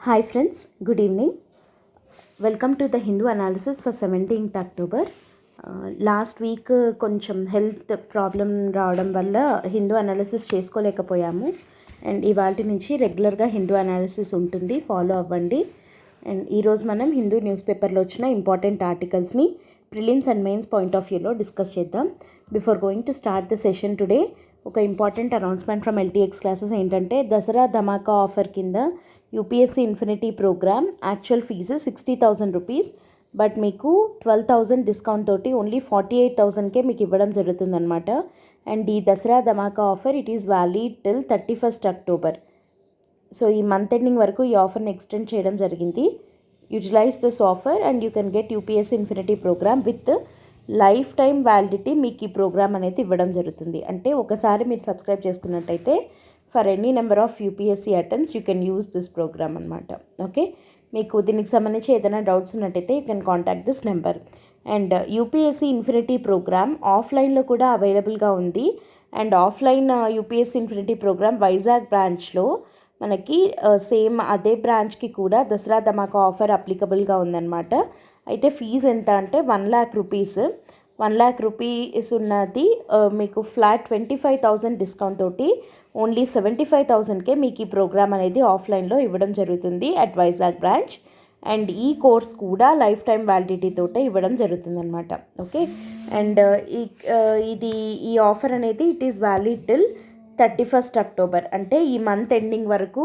Hi friends, good evening. Welcome to the Hindu analysis for 17th October. Last week కొంచెం health problem రావడం వల్ల Hindu analysis చేసుకోలేకపోయాము. And ఇవాళ నుంచి రెగ్యులర్గా హిందూ అనాలిసిస్ ఉంటుంది, ఫాలో అవ్వండి. అండ్ ఈరోజు మనం హిందూ న్యూస్ పేపర్లో వచ్చిన ఇంపార్టెంట్ ఆర్టికల్స్ని prelims and mains point of వ్యూలో డిస్కస్ చేద్దాం. Before going to start the session today, ఒక important announcement from LTX classes ఏంటంటే, దసరా ధమాకా ఆఫర్ కింద UPSC infinity program actual fee 60,000 rupees, but మీకు 12,000 డిస్కౌంట్ తోటి ఓన్లీ 48,000కే మీకు ఇవ్వడం జరుగుతుందన్నమాట. అండ్ ఈ దసరా ధమాకా offer it is valid till 31st October. So ఈ మంత్ ఎండింగ్ వరకు ఈ ఆఫర్ని ఎక్స్టెండ్ చేయడం జరిగింది. Utilise this offer and you can get UPSC infinity program with life time validity. మీకు ఈ ప్రోగ్రామ్ అనేది ఇవ్వడం జరుగుతుంది. అంటే ఒకసారి మీరు సబ్స్క్రైబ్ చేసుకున్నట్టయితే for any number of UPSC attempts you can use this program అనమాట. ఓకే, మీకు దీనికి సంబంధించి ఏదైనా డౌట్స్ ఉన్నట్టయితే you can contact this number. And UPSC infinity program ఆఫ్లైన్లో కూడా అవైలబుల్గా ఉంది. And offline UPSC infinity program Vizag బ్రాంచ్లో మనకి సేమ్ అదే బ్రాంచ్కి కూడా దసరా ధమాకా ఆఫర్ అప్లికబుల్గా ఉందన్నమాట. అయితే ఫీజు ఎంత అంటే 1,00,000 రూపీస్. 1,00,000 రూపీస్ ఉన్నది మీకు ఫ్లాట్ 25,000 డిస్కౌంట్ తోటి ఓన్లీ 75,000కే మీకు ఈ ప్రోగ్రామ్ అనేది ఆఫ్లైన్లో ఇవ్వడం జరుగుతుంది అట్ వైజాగ్ బ్రాంచ్. అండ్ ఈ కోర్స్ కూడా లైఫ్ టైం వ్యాలిడిటీ తోటే ఇవ్వడం జరుగుతుందన్నమాట. ఓకే, అండ్ ఈ ఆఫర్ అనేది it is valid till 31st October, అంటే ఈ మంత్ ఎండింగ్ వరకు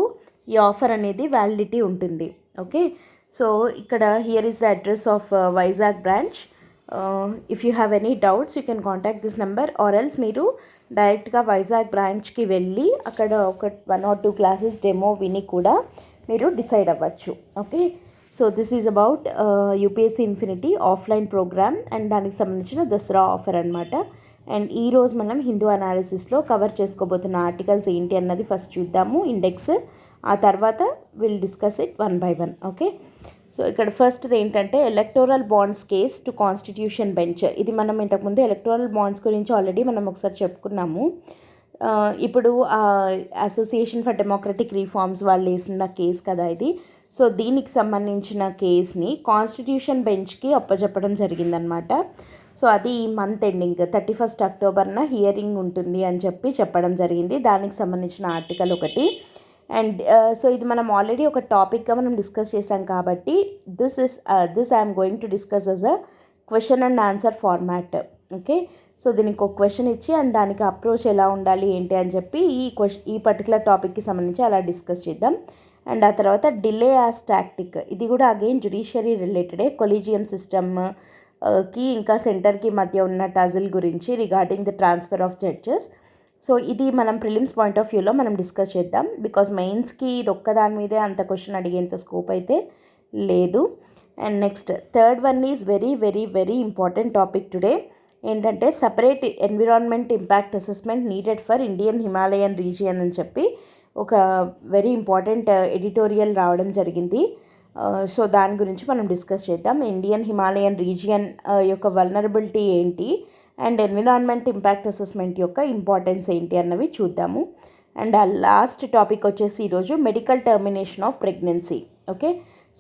ఈ ఆఫర్ అనేది వ్యాలిడిటీ ఉంటుంది. ఓకే, సో ఇక్కడ here is the address of Vizag branch. If you have any doubts you can contact this number, or else మీరు డైరెక్ట్గా వైజాగ్ బ్రాంచ్కి వెళ్ళి అక్కడ ఒక 1 or 2 క్లాసెస్ డెమో విని కూడా మీరు డిసైడ్ అవ్వచ్చు. Okay, so this is about UPSC infinity offline program and దానికి సంబంధించిన దసరా ఆఫర్ అనమాట. అండ్ ఈరోజు మనం హిందూ అనాలిసిస్లో కవర్ చేసుకోబోతున్న ఆర్టికల్స్ ఏంటి అన్నది ఫస్ట్ చూద్దాము, ఇండెక్స్. ఆ తర్వాత will discuss it one by one. Okay, so ఇక్కడ ఫస్ట్ది ఏంటంటే electoral bonds case to constitution bench. ఇది మనం ఇంతకుముందు ఎలక్టోరల్ బాండ్స్ గురించి ఆల్రెడీ మనం ఒకసారి చెప్పుకున్నాము. ఇప్పుడు అసోసియేషన్ ఫర్ డెమోక్రటిక్ రిఫార్మ్స్ వాళ్ళు వేసిన కేసు కదా ఇది. సో దీనికి సంబంధించిన కేస్ని కాన్స్టిట్యూషన్ బెంచ్కి అప్పచెప్పడం జరిగిందనమాట. సో అది ఈ month ending 31st October hearing ఉంటుంది అని చెప్పడం జరిగింది. దానికి సంబంధించిన ఆర్టికల్ ఒకటి. అండ్ సో ఇది మనం ఆల్రెడీ ఒక టాపిక్గా మనం డిస్కస్ చేసాం కాబట్టి this I'm going to discuss as a question and answer format. Okay, so దీనికి ఒక క్వశ్చన్ ఇచ్చి అండ్ దానికి అప్రోచ్ ఎలా ఉండాలి ఏంటి అని చెప్పి ఈ పర్టికులర్ టాపిక్కి సంబంధించి అలా డిస్కస్ చేద్దాం. అండ్ ఆ తర్వాత డిలే యాజ్ టాక్టిక్, ఇది కూడా అగైన్ జ్యుడిషియరీ రిలేటెడే. కొలీజియం సిస్టమ్ కి ఇంకా సెంటర్కి మధ్య ఉన్న టజిల్ గురించి regarding the transfer of judges. So ఇది మనం ప్రిలిమ్స్ పాయింట్ ఆఫ్ వ్యూలో మనం డిస్కస్ చేద్దాం, బికాజ్ మెయిన్స్కి ఇది ఒక్కదాని మీదే అంత క్వశ్చన్ అడిగేంత స్కోప్ అయితే లేదు. And next third one is very very very important topic today. ఏంటంటే separate environment impact assessment needed for Indian Himalayan region అని చెప్పి ఒక వెరీ ఇంపార్టెంట్ ఎడిటోరియల్ రావడం జరిగింది. సో దాని గురించి మనం డిస్కస్ చేద్దాం. ఇండియన్ హిమాలయన్ రీజియన్ యొక్క వల్నరబిలిటీ ఏంటి అండ్ ఎన్విరాన్మెంట్ ఇంపాక్ట్ అసెస్మెంట్ యొక్క ఇంపార్టెన్స్ ఏంటి అన్నవి చూద్దాము. అండ్ ఆ లాస్ట్ టాపిక్ వచ్చేసి ఈరోజు medical termination of pregnancy. Okay,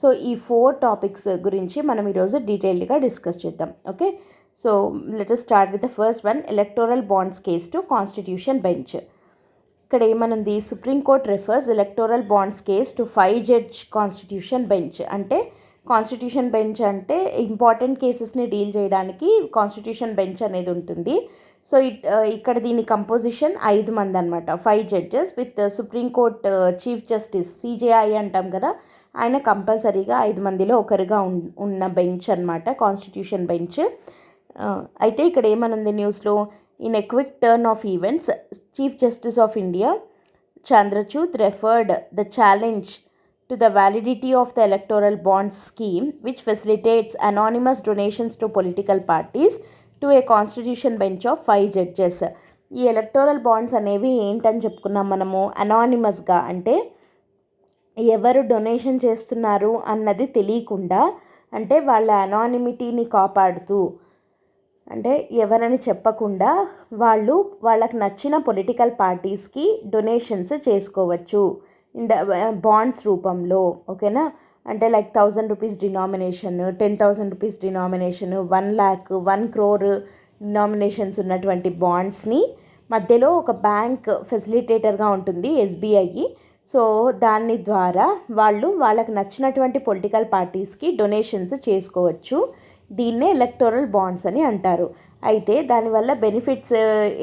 so ఈ 4 టాపిక్స్ గురించి మనం ఈరోజు డీటెయిల్డ్గా డిస్కస్ చేద్దాం. Okay, so let us start with the first one, electoral bonds case to constitution bench. ఇక్కడ ఏమనుంది, supreme court refers electoral bonds case to 5 judge constitution bench. అంటే constitution bench అంటే ఇంపార్టెంట్ కేసెస్ని డీల్ చేయడానికి కాన్స్టిట్యూషన్ బెంచ్ అనేది ఉంటుంది. So ఇక్కడ దీని composition 5 మంది అనమాట, 5 judges with supreme court chief justice CJI అంటాం కదా, ఆయన కంపల్సరీగా 5 మందిలో ఒకరుగా ఉన్న బెంచ్ అనమాట, కాన్స్టిట్యూషన్ బెంచ్. అయితే ఇక్కడ ఏమనుంది న్యూస్లో, in a quick turn off events chief justice of India Chandrachud referred the challenge to the validity of the electoral bonds scheme, which facilitates anonymous donations to political parties, to a constitution bench of 5 judges. ఈ electoral bonds అనేవి ఏంటని చెప్పుకున్నాం మనము, అనానిమస్గా అంటే ఎవరు donation చేస్తున్నారు అన్నది తెలియకుండా, అంటే వాళ్ళ అనానిమిటీని కాపాడుతూ, అంటే ఎవరని చెప్పకుండా వాళ్ళకు నచ్చిన పొలిటికల్ పార్టీస్కి డొనేషన్స్ చేసుకోవచ్చు. ఇన్ ద బాండ్స్ రూపంలో, ఓకేనా. అంటే like 1000 rupees denomination, 10,000 rupees denomination, 1 lakh, 1 crore denominations ఉన్నటువంటి బాండ్స్ని మధ్యలో ఒక బ్యాంక్ ఫెసిలిటేటర్గా ఉంటుంది, ఎస్బీఐ. సో దాని ద్వారా వాళ్ళకి నచ్చినటువంటి పొలిటికల్ పార్టీస్కి డొనేషన్స్ చేసుకోవచ్చు. దీన్నే ఎలక్టోరల్ బాండ్స్ అని అంటారు. అయితే దానివల్ల బెనిఫిట్స్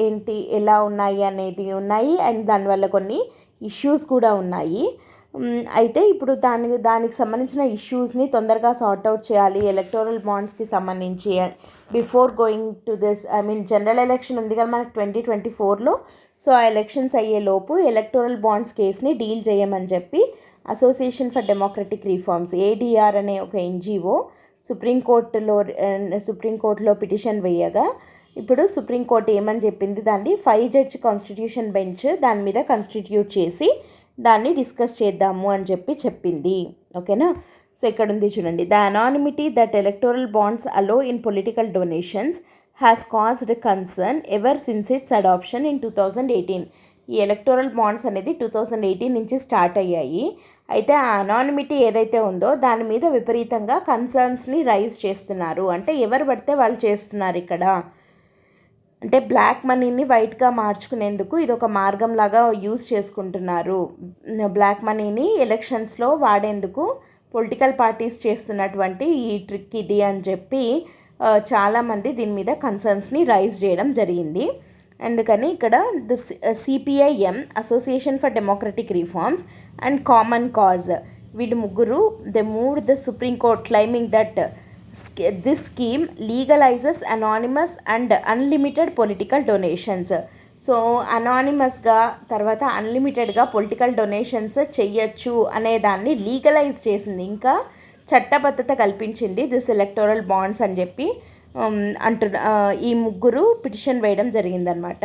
ఏంటి, ఎలా ఉన్నాయి అనేది ఉన్నాయి, అండ్ దానివల్ల కొన్ని ఇష్యూస్ కూడా ఉన్నాయి. అయితే ఇప్పుడు దానికి సంబంధించిన ఇష్యూస్ని తొందరగా సార్ట్అవుట్ చేయాలి ఎలక్టోరల్ బాండ్స్కి సంబంధించి. Before going to this, general election ఉంది కదా మనకు 2024లో. సో ఆ ఎలక్షన్స్ అయ్యేలోపు ఎలక్టోరల్ బాండ్స్ కేసుని డీల్ చేయమని చెప్పి association for democratic reforms, ADR అనే ఒక ఎన్జిఓ సుప్రీంకోర్టులో పిటిషన్ వేయగా, ఇప్పుడు సుప్రీంకోర్టు ఏమని చెప్పింది, దాన్ని 5 judge కాన్స్టిట్యూషన్ బెంచ్ దాని మీద కాన్స్టిట్యూట్ చేసి దాన్ని డిస్కస్ చేద్దాము అని చెప్పింది, ఓకేనా. సో ఇక్కడ ఉంది చూడండి, the anonymity that electoral bonds allow in political donations has caused concern ever since its adoption in 2018. ఈ ఎలక్టోరల్ బాండ్స్ అనేది 2018 నుంచి స్టార్ట్ అయ్యాయి. అయితే ఆ అనానిమిటీ ఏదైతే ఉందో దాని మీద విపరీతంగా కన్సర్న్స్ని రైజ్ చేస్తున్నారు. అంటే ఎవరు పడితే వాళ్ళు చేస్తున్నారు ఇక్కడ. అంటే బ్లాక్ మనీని వైట్గా మార్చుకునేందుకు ఇది ఒక మార్గంలాగా యూజ్ చేసుకుంటున్నారు. బ్లాక్ మనీని ఎలక్షన్స్లో వాడేందుకు పొలిటికల్ పార్టీస్ చేస్తున్నటువంటి ఈ ట్రిక్ ఇది అని చెప్పి చాలామంది దీని మీద కన్సర్న్స్ని రైజ్ చేయడం జరిగింది. అందుకని ఇక్కడ the CPIM, association for democratic reforms and common cause, వీళ్ళు ముగ్గురు they moved the supreme court claiming that this scheme legalises anonymous and unlimited political donations. So అనానిమస్గా తర్వాత అన్లిమిటెడ్గా పొలిటికల్ డొనేషన్స్ చెయ్యొచ్చు అనే దాన్ని లీగలైజ్ చేసింది, ఇంకా చట్టబద్ధత కల్పించింది దిస్ ఎలక్టోరల్ బాండ్స్ అని చెప్పి ఈ ముగ్గురు పిటిషన్ వేయడం జరిగిందనమాట.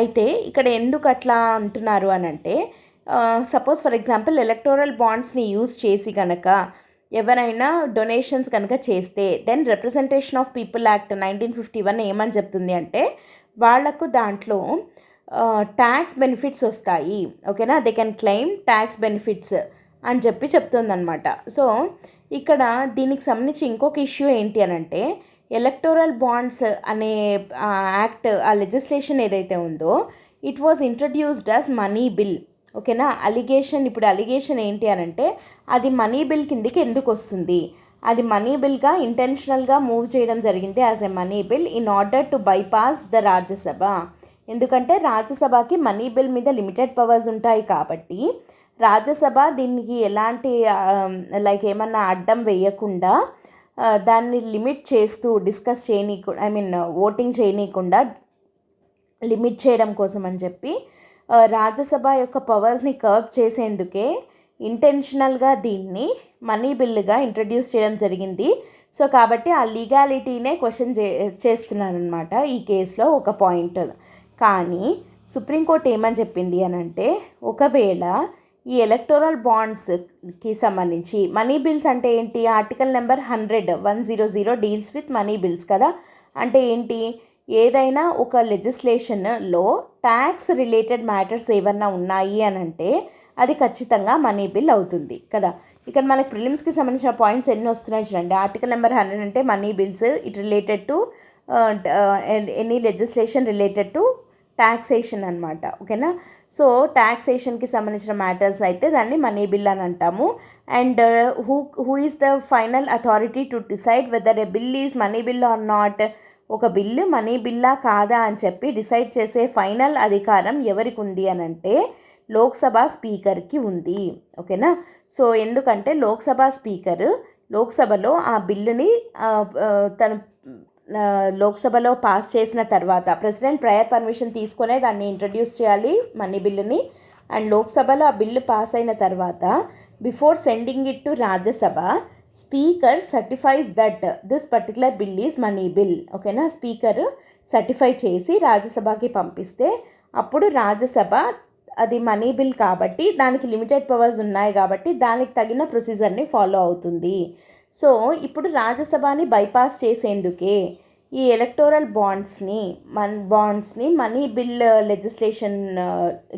అయితే ఇక్కడ ఎందుకు అట్లా అంటున్నారు అని అంటే, సపోజ్ ఫర్ ఎగ్జాంపుల్ ఎలక్టోరల్ బాండ్స్ని యూజ్ చేసి కనుక ఎవరైనా డొనేషన్స్ కనుక చేస్తే then representation of people act 1951 ఏమని చెప్తుంది అంటే, వాళ్లకు దాంట్లో ట్యాక్స్ బెనిఫిట్స్ వస్తాయి, ఓకేనా. They can claim tax benefits అని చెప్తుందనమాట. సో ఇక్కడ దీనికి సంబంధించి ఇంకొక ఇష్యూ ఏంటి అని అంటే, ఎలక్టోరల్ బాండ్స్ అనే యాక్ట్, ఆ లెజిస్లేషన్ ఏదైతే ఉందో it was introduced as money bill, ఓకేనా. ఇప్పుడు అలిగేషన్ ఏంటి అని అంటే, అది మనీ బిల్ కిందికి ఎందుకు వస్తుంది, అది మనీ బిల్గా ఇంటెన్షనల్గా మూవ్ చేయడం జరిగింది as a money bill in order to bypass the Rajya Sabha. ఎందుకంటే రాజ్యసభకి మనీ బిల్ మీద లిమిటెడ్ పవర్స్ ఉంటాయి కాబట్టి రాజ్యసభ దీనికి ఎలాంటి లైక్ ఏమన్నా అడ్డం వేయకుండా దాన్ని లిమిట్ చేస్తూ డిస్కస్ ఓటింగ్ చేయనీయకుండా లిమిట్ చేయడం కోసం అని చెప్పి రాజ్యసభ యొక్క పవర్స్ని కర్బ్ చేసేందుకే ఇంటెన్షనల్గా దీన్ని మనీ బిల్లుగా ఇంట్రడ్యూస్ చేయడం జరిగింది. సో కాబట్టి ఆ లీగాలిటీనే క్వశ్చన్ చేస్తున్నారనమాట ఈ కేసులో ఒక పాయింట్. కానీ సుప్రీంకోర్టు ఏమని చెప్పింది అని అంటే, ఒకవేళ ఈ ఎలక్టోరల్ బాండ్స్కి సంబంధించి మనీ బిల్స్ అంటే ఏంటి, article number 100 deals with money bills కదా. అంటే ఏంటి, ఏదైనా ఒక లెజిస్లేషన్లో ట్యాక్స్ రిలేటెడ్ మ్యాటర్స్ ఏమన్నా ఉన్నాయి అని అంటే అది ఖచ్చితంగా మనీ బిల్ అవుతుంది కదా. ఇక్కడ మనకి ప్రిలిమ్స్కి సంబంధించిన పాయింట్స్ ఎన్ని వస్తున్నాయి చూడండి. ఆర్టికల్ నెంబర్ 100 అంటే money bills, it related to any legislation related to taxation అనమాట, ఓకేనా. సో ట్యాక్సేషన్కి సంబంధించిన మ్యాటర్స్ అయితే దాన్ని మనీ బిల్ అని అంటాము. And who is the final authority to decide whether a bill is money bill or not. ఒక bill money బిల్లా కాదా అని చెప్పి డిసైడ్ చేసే ఫైనల్ అధికారం ఎవరికి ఉంది అని అంటే లోక్సభ స్పీకర్కి ఉంది, ఓకేనా. సో ఎందుకంటే లోక్సభ స్పీకర్ లోక్సభలో ఆ బిల్లుని తను లోక్సభలో పాస్ చేసిన తర్వాత ప్రెసిడెంట్ ప్రయర్ పర్మిషన్ తీసుకునే దాన్ని ఇంట్రడ్యూస్ చేయాలి మనీ బిల్లుని. అండ్ లోక్సభలో ఆ బిల్లు పాస్ అయిన తర్వాత before sending it to Rajya Sabha speaker సర్టిఫైస్ that this particular bill is money bill, ఓకేనా. స్పీకర్ సర్టిఫై చేసి రాజ్యసభకి పంపిస్తే అప్పుడు రాజ్యసభ అది మనీ బిల్ కాబట్టి దానికి లిమిటెడ్ పవర్స్ ఉన్నాయి కాబట్టి దానికి తగిన ప్రొసీజర్ని ఫాలో అవుతుంది. సో ఇప్పుడు రాజ్యసభని బైపాస్ చేసేందుకే ఈ ఎలక్టోరల్ బాండ్స్ని మనీ బిల్ లెజిస్లేషన్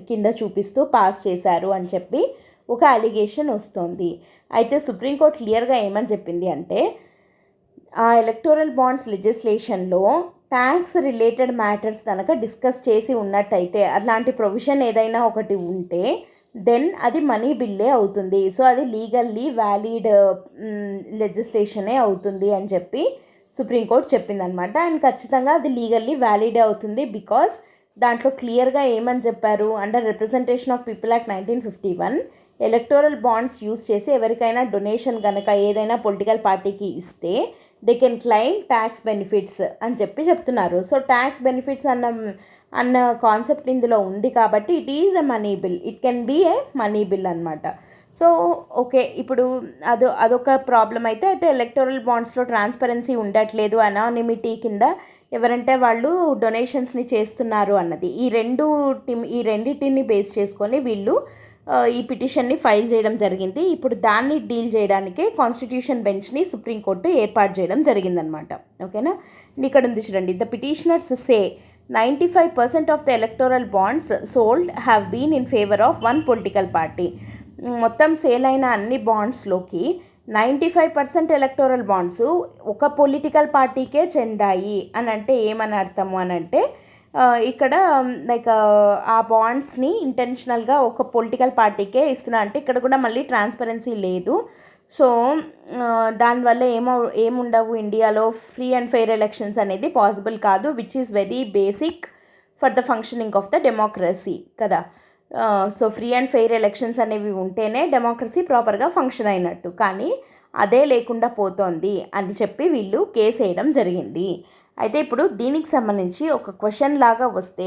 కింద చూపిస్తూ పాస్ చేశారు అని చెప్పి ఒక అలిగేషన్ వస్తుంది. అయితే సుప్రీంకోర్టు క్లియర్గా ఏమని చెప్పింది అంటే, ఆ ఎలక్టోరల్ బాండ్స్ లెజిస్లేషన్లో ట్యాక్స్ రిలేటెడ్ మ్యాటర్స్ కనుక డిస్కస్ చేసి ఉన్నట్టయితే, అట్లాంటి ప్రొవిజన్ ఏదైనా ఒకటి ఉంటే దెన్ అది మనీ బిల్లే అవుతుంది. సో అది లీగల్లీ వ్యాలిడ్ లెజిస్లేషనే అవుతుంది అని చెప్పి సుప్రీంకోర్టు చెప్పిందనమాట. అండ్ ఖచ్చితంగా అది లీగల్లీ వ్యాలిడే అవుతుంది. బికాస్ దాంట్లో క్లియర్గా ఏమని చెప్పారు, under representation of people act 1951 electoral bonds use చేసి ఎవరికైనా డొనేషన్ కనుక ఏదైనా పొలిటికల్ పార్టీకి ఇస్తే they can claim tax benefits అని చెప్పి చెప్తున్నారు. సో ట్యాక్స్ బెనిఫిట్స్ అన్న కాన్సెప్ట్ ఇందులో ఉంది కాబట్టి it is a money bill, it can be a money bill అనమాట. సో ఓకే, ఇప్పుడు అదొక ప్రాబ్లం. అయితే ఎలక్టోరల్ బాండ్స్లో ట్రాన్స్పరెన్సీ ఉండట్లేదు, అనానిమిటీ కింద ఎవరంటే వాళ్ళు డొనేషన్స్ని చేస్తున్నారు అన్నది, ఈ రెండింటిని బేస్ చేసుకొని వీళ్ళు ఈ పిటిషన్ని ఫైల్ చేయడం జరిగింది. ఇప్పుడు దాన్ని డీల్ చేయడానికే కాన్స్టిట్యూషన్ బెంచ్ని సుప్రీంకోర్టు ఏర్పాటు చేయడం జరిగిందనమాట. ఓకేనా, ఇక్కడ ఉంది చూడండి. The petitioners say 95% of the electoral bonds sold have been in favour of one political party. మొత్తం సేల్ అయిన అన్ని బాండ్స్లోకి 95% ఎలక్టోరల్ బాండ్స్ ఒక పొలిటికల్ పార్టీకే చెందాయి అని అంటే ఏమని అర్థము అని అంటే, ఇక్కడ లైక్ ఆ బాండ్స్ని ఇంటెన్షనల్గా ఒక పొలిటికల్ పార్టీకే ఇస్తున్నా అంటే ఇక్కడ కూడా మళ్ళీ ట్రాన్స్పరెన్సీ లేదు. సో దానివల్ల ఏముండవు, ఇండియాలో ఫ్రీ అండ్ ఫెయిర్ ఎలక్షన్స్ అనేది పాసిబుల్ కాదు, which is very basic for the functioning of the democracy కదా. So free and fair elections అనేవి ఉంటేనే డెమోక్రసీ ప్రాపర్గా ఫంక్షన్ అయినట్టు, కానీ అదే లేకుండా పోతోంది అని చెప్పి వీళ్ళు కేసు వేయడం జరిగింది. అయితే ఇప్పుడు దీనికి సంబంధించి ఒక క్వశ్చన్ లాగా వస్తే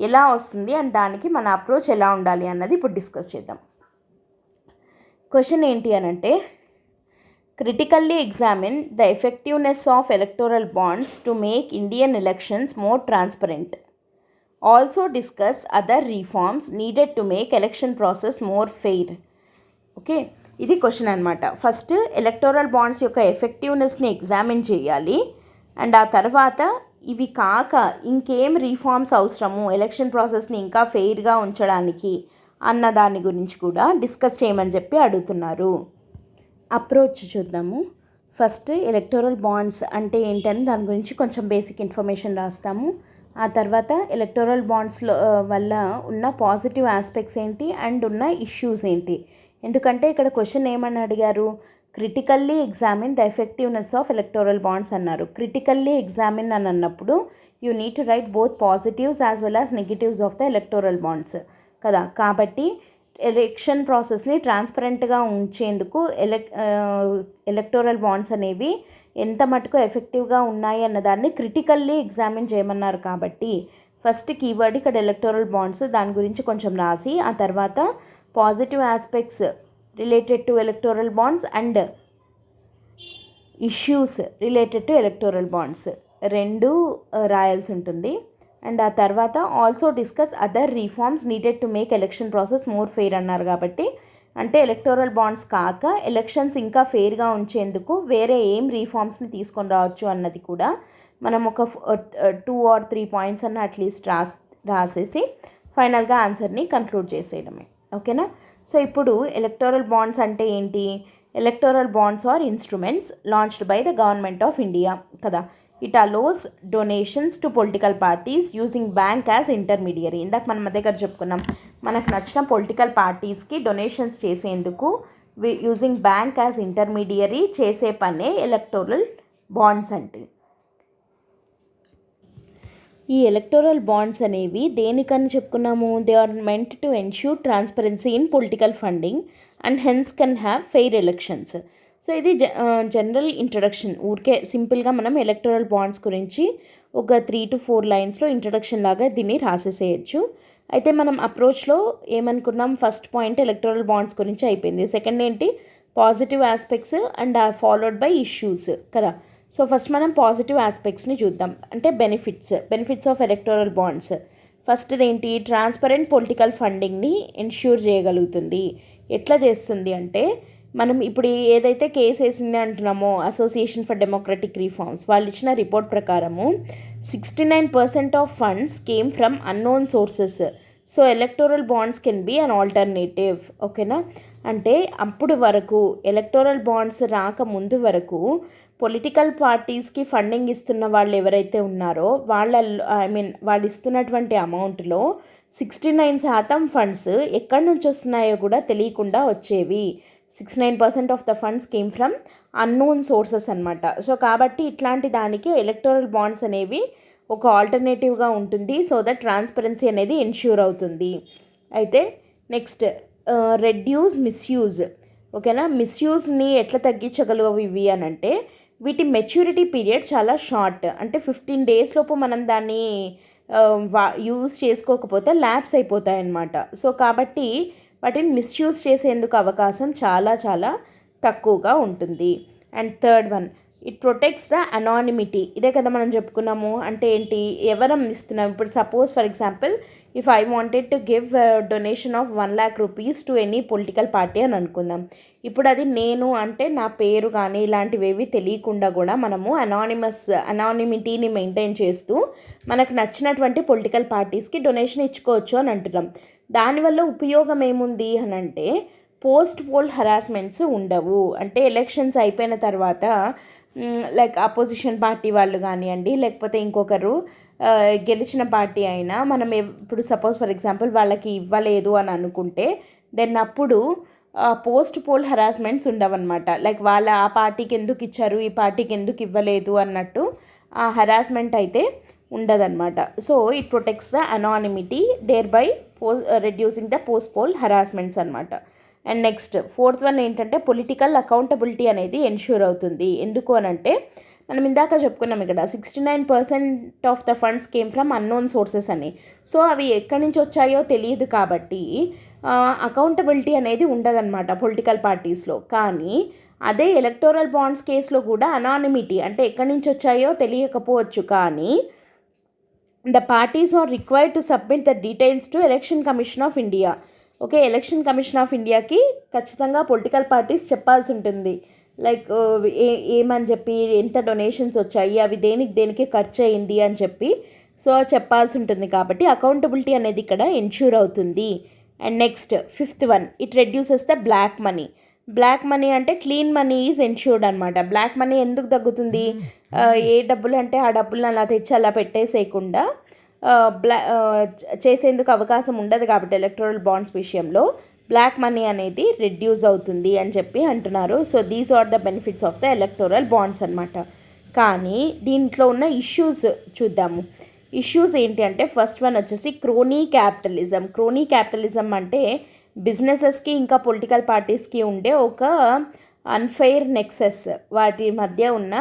ఎలా వస్తుంది అండ్ దానికి మన అప్రోచ్ ఎలా ఉండాలి అన్నది ఇప్పుడు డిస్కస్ చేద్దాం. క్వశ్చన్ ఏంటి అని అంటే, critically examine the effectiveness of electoral bonds to make Indian elections more transparent. Also discuss other reforms needed to make election process more fair. Okay, ఇది క్వశ్చన్ అనమాట. ఫస్ట్ ఎలక్టోరల్ బాండ్స్ యొక్క ఎఫెక్టివ్నెస్ని examine చేయాలి. And ఆ తర్వాత ఇవి కాక ఇంకేం reforms అవసరము ఎలక్షన్ ప్రాసెస్ని ఇంకా ఫెయిర్గా ఉంచడానికి అన్న దాని గురించి కూడా డిస్కస్ చేయమని చెప్పి అడుగుతున్నారు. అప్రోచ్ చూద్దాము. ఫస్ట్ ఎలక్టోరల్ బాండ్స్ అంటే ఏంటని దాని గురించి కొంచెం బేసిక్ ఇన్ఫర్మేషన్ రాస్తాము. ఆ తర్వాత ఎలక్టోరల్ బాండ్స్లో వల్ల ఉన్న పాజిటివ్ ఆస్పెక్ట్స్ ఏంటి అండ్ ఉన్న ఇష్యూస్ ఏంటి. ఎందుకంటే ఇక్కడ క్వశ్చన్ ఏమని అడిగారు, critically examine the effectiveness of electoral bonds అన్నారు. క్రిటికల్లీ ఎగ్జామిన్ అని అన్నప్పుడు you need to right both positives as well as negatives of the electoral bonds కదా. కాబట్టి ఎలక్షన్ ప్రాసెస్ని ట్రాన్స్పరెంట్గా ఉంచేందుకు ఎలక్టోరల్ బాండ్స్ అనేవి ఎంత మటుకు ఎఫెక్టివ్గా ఉన్నాయి అన్నదాన్ని క్రిటికల్లీ ఎగ్జామిన్ చేయమన్నారు. కాబట్టి ఫస్ట్ కీవర్డ్ ఇక్కడ ఎలక్టోరల్ బాండ్స్, దాని గురించి కొంచెం రాసి ఆ తర్వాత positive aspects related to electoral bonds and issues related to electoral bonds రెండు రాయాల్సి ఉంటుంది. అండ్ ఆ తర్వాత also discuss other reforms needed to make election process more fair అన్నారు. కాబట్టి అంటే ఎలక్టోరల్ బాండ్స్ కాక ఎలక్షన్స్ ఇంకా ఫెయిర్గా ఉంచేందుకు వేరే ఏం రిఫార్మ్స్ని తీసుకొని రావచ్చు అన్నది కూడా మనం ఒక 2 or 3 పాయింట్స్ అన్న అట్లీస్ట్ రాసేసి ఫైనల్గా ఆన్సర్ని కన్క్లూడ్ చేసేయడమే. ఓకేనా. సో ఇప్పుడు ఎలక్టోరల్ బాండ్స్ అంటే ఏంటి? Electoral bonds are instruments launched by the government of India కదా. It allows donations to political parties using bank as intermediary. ఇందాక మనం దగ్గర చెప్పుకున్నాం, మనకు నచ్చిన పొలిటికల్ పార్టీస్కి డొనేషన్స్ చేసేందుకు యూజింగ్ బ్యాంక్ యాజ్ ఇంటర్మీడియరీ చేసే పనే ఎలక్టోరల్ బాండ్స్ అంటే. ఈ ఎలక్టోరల్ బాండ్స్ అనేవి దేనికని చెప్పుకున్నాము? They are meant to ensure transparency in political funding and hence can have fair elections. So ఇది జనరల్ ఇంట్రడక్షన్. ఊరికే సింపుల్గా మనం ఎలక్టోరల్ బాండ్స్ గురించి ఒక 3 to 4 లైన్స్లో ఇంట్రడక్షన్ లాగా దీన్ని రాసేసేయచ్చు. అయితే మనం అప్రోచ్లో ఏమనుకున్నాం, ఫస్ట్ పాయింట్ ఎలక్టోరల్ బాండ్స్ గురించి అయిపోయింది. సెకండ్ ఏంటి? Positive aspects and followed by issues కదా. సో ఫస్ట్ మనం పాజిటివ్ ఆస్పెక్ట్స్ని చూద్దాం. అంటే బెనిఫిట్స్ ఆఫ్ ఎలక్టోరల్ బాండ్స్. ఫస్ట్ది ఏంటి? ట్రాన్స్పరెంట్ పొలిటికల్ ఫండింగ్ని ఎన్ష్యూర్ చేయగలుగుతుంది. ఎట్లా చేస్తుంది అంటే, మనం ఇప్పుడు ఏదైతే కేసు వేసింది అంటున్నామో అసోసియేషన్ ఫర్ డెమోక్రటిక్ రిఫార్మ్స్, వాళ్ళు ఇచ్చిన రిపోర్ట్ ప్రకారము 69% of funds came from unknown sources. So electoral bonds can be an alternative. ఓకేనా, అంటే అప్పుడు వరకు ఎలక్టోరల్ బాండ్స్ రాకముందు వరకు పొలిటికల్ పార్టీస్కి ఫండింగ్ ఇస్తున్న వాళ్ళు ఎవరైతే ఉన్నారో వాళ్ళు ఇస్తున్నటువంటి అమౌంట్లో 69% ఫండ్స్ ఎక్కడి నుంచి వస్తున్నాయో కూడా తెలియకుండా వచ్చేవి. 69% of the funds came from unknown sources అనమాట. సో కాబట్టి ఇట్లాంటి దానికి ఎలక్టోరల్ బాండ్స్ అనేవి ఒక ఆల్టర్నేటివ్గా ఉంటుంది. సో దట్ ట్రాన్స్పరెన్సీ అనేది ఎన్ష్యూర్ అవుతుంది. అయితే నెక్స్ట్ రెడ్యూస్ మిస్యూజ్. ఓకేనా, మిస్యూజ్ని ఎట్లా తగ్గించగలవు ఇవి అని అంటే వీటి మెచ్యూరిటీ పీరియడ్ చాలా షార్ట్. అంటే 15 days లోపు మనం దాన్ని యూజ్ చేసుకోకపోతే ల్యాప్స్ అయిపోతాయి అన్నమాట. సో కాబట్టి వాటిని మిస్యూజ్ చేసేందుకు అవకాశం చాలా చాలా తక్కువగా ఉంటుంది. And third one, it protects the anonymity. ఇదే కదా మనం చెప్పుకున్నాము. అంటే ఏంటి, ఎవరం ఇస్తున్నాం. ఇప్పుడు suppose for example if I wanted to give donation of 1 lakh rupees to any political party అని అనుకుందాం. ఇప్పుడు అది నేను అంటే నా పేరు కానీ ఇలాంటివేవి తెలియకుండా కూడా మనము అనానిమిటీని మెయింటైన్ చేస్తూ మనకు నచ్చినటువంటి పొలిటికల్ పార్టీస్కి డొనేషన్ ఇచ్చుకోవచ్చు అని అంటున్నాం. దానివల్ల ఉపయోగం ఏముంది అని అంటే పోస్ట్ పోల్ హరాస్మెంట్స్ ఉండవు. అంటే ఎలక్షన్స్ అయిపోయిన తర్వాత లైక్ అపోజిషన్ పార్టీ వాళ్ళు కానివ్వండి, లేకపోతే ఇంకొకరు గెలిచిన పార్టీ అయినా మనం ఇప్పుడు సపోజ్ ఫర్ ఎగ్జాంపుల్ వాళ్ళకి ఇవ్వలేదు అని అనుకుంటే దెన్ అప్పుడు పోస్ట్ పోల్ హరాస్మెంట్స్ ఉండవన్నమాట. లైక్ వాళ్ళ ఆ పార్టీకి ఎందుకు ఇచ్చారు, ఈ పార్టీకి ఎందుకు ఇవ్వలేదు అన్నట్టు ఆ హరాస్మెంట్ అయితే ఉండదన్నమాట. So it protects the anonymity, thereby reducing the post poll harassments అనమాట. అండ్ నెక్స్ట్ ఫోర్త్ వన్ ఏంటంటే పొలిటికల్ అకౌంటబిలిటీ అనేది ఎన్ష్యూర్ అవుతుంది. ఎందుకు అని అంటే మనం ఇందాక చెప్పుకున్నాం ఇక్కడ 69% of the funds came from unknown sources అని. సో అవి ఎక్కడి నుంచి వచ్చాయో తెలియదు కాబట్టి అకౌంటబిలిటీ అనేది ఉండదన్నమాట పొలిటికల్ పార్టీస్లో. కానీ అదే ఎలక్టోరల్ బాండ్స్ కేసులో కూడా అనానిమిటీ, అంటే ఎక్కడి నుంచి వచ్చాయో తెలియకపోవచ్చు కానీ the parties are required to submit the details to election commission of India. Okay, election commission of ఇండియాకి ఖచ్చితంగా పొలిటికల్ పార్టీస్ చెప్పాల్సి ఉంటుంది. లైక్ ఏమని చెప్పి ఎంత డొనేషన్స్ వచ్చాయి, అవి దేనికి ఖర్చు అయింది అని చెప్పి సో చెప్పాల్సి ఉంటుంది. కాబట్టి అకౌంటబిలిటీ అనేది ఇక్కడ ఎన్ష్యూర్ అవుతుంది. And next fifth one, it reduces the black money. Black money అంటే క్లీన్ మనీ ఈజ్ ఎన్ష్యూర్డ్ అనమాట. బ్లాక్ మనీ ఎందుకు తగ్గుతుంది, ఏ డబ్బులు అంటే ఆ డబ్బులను అలా తెచ్చి అలా పెట్టేసేయకుండా చేసేందుకు అవకాశం ఉండదు. కాబట్టి ఎలక్టోరల్ బాండ్స్ విషయంలో బ్లాక్ మనీ అనేది రెడ్యూస్ అవుతుంది అని చెప్పి అంటున్నారు. So these are the benefits of the electoral bonds అనమాట. కానీ దీంట్లో ఉన్న ఇష్యూస్ చూద్దాము. ఇష్యూస్ ఏంటి అంటే ఫస్ట్ వన్ వచ్చేసి క్రోనీ క్యాపిటలిజం. క్రోనీ క్యాపిటలిజం అంటే బిజినెసెస్కి ఇంకా పొలిటికల్ పార్టీస్కి ఉండే ఒక అన్ఫెయిర్ నెక్సెస్, వాటి మధ్య ఉన్న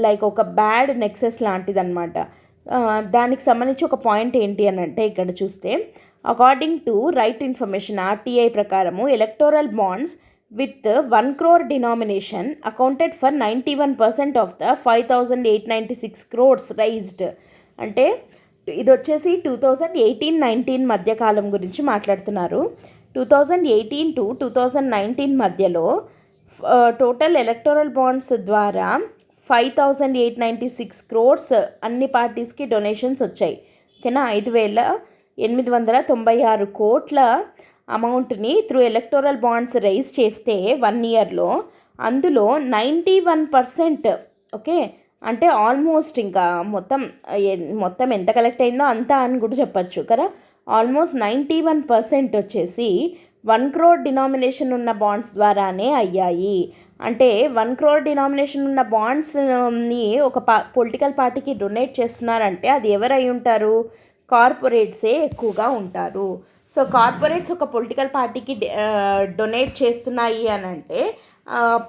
లైక్ ఒక బ్యాడ్ నెక్సెస్ లాంటిదన్నమాట. దానికి సంబంధించి ఒక పాయింట్ ఏంటి అని అంటే ఇక్కడ చూస్తే according to right information RTI ప్రకారము electoral bonds with 1 crore denomination accounted for 91% of the 5,896 crores raised. అంటే ఇది వచ్చేసి 2018-19 మధ్యకాలం గురించి మాట్లాడుతున్నారు. 2018 to 2019 మధ్యలో టోటల్ ఎలక్టోరల్ బాండ్స్ ద్వారా 5,896 crores అన్ని పార్టీస్కి డొనేషన్స్ వచ్చాయి. ఓకేనా, 5,896 కోట్ల అమౌంట్ని త్రూ ఎలక్టోరల్ బాండ్స్ రైజ్ చేస్తే 1 yearలో అందులో 91%, ఓకే, అంటే ఆల్మోస్ట్ ఇంకా మొత్తం ఎంత కలెక్ట్ అయిందో అంతా అని కూడా చెప్పచ్చు కదా. ఆల్మోస్ట్ 91% వచ్చేసి 1 crore డినామినేషన్ ఉన్న బాండ్స్ ద్వారానే అయ్యాయి. అంటే 1 crore డినామినేషన్ ఉన్న బాండ్స్ని ఒక పొలిటికల్ పార్టీకి డొనేట్ చేస్తున్నారంటే అది ఎవరు అయి ఉంటారు, కార్పొరేట్సే ఎక్కువగా ఉంటారు. సో కార్పొరేట్స్ ఒక పొలిటికల్ పార్టీకి డొనేట్ చేస్తున్నాయి అని అంటే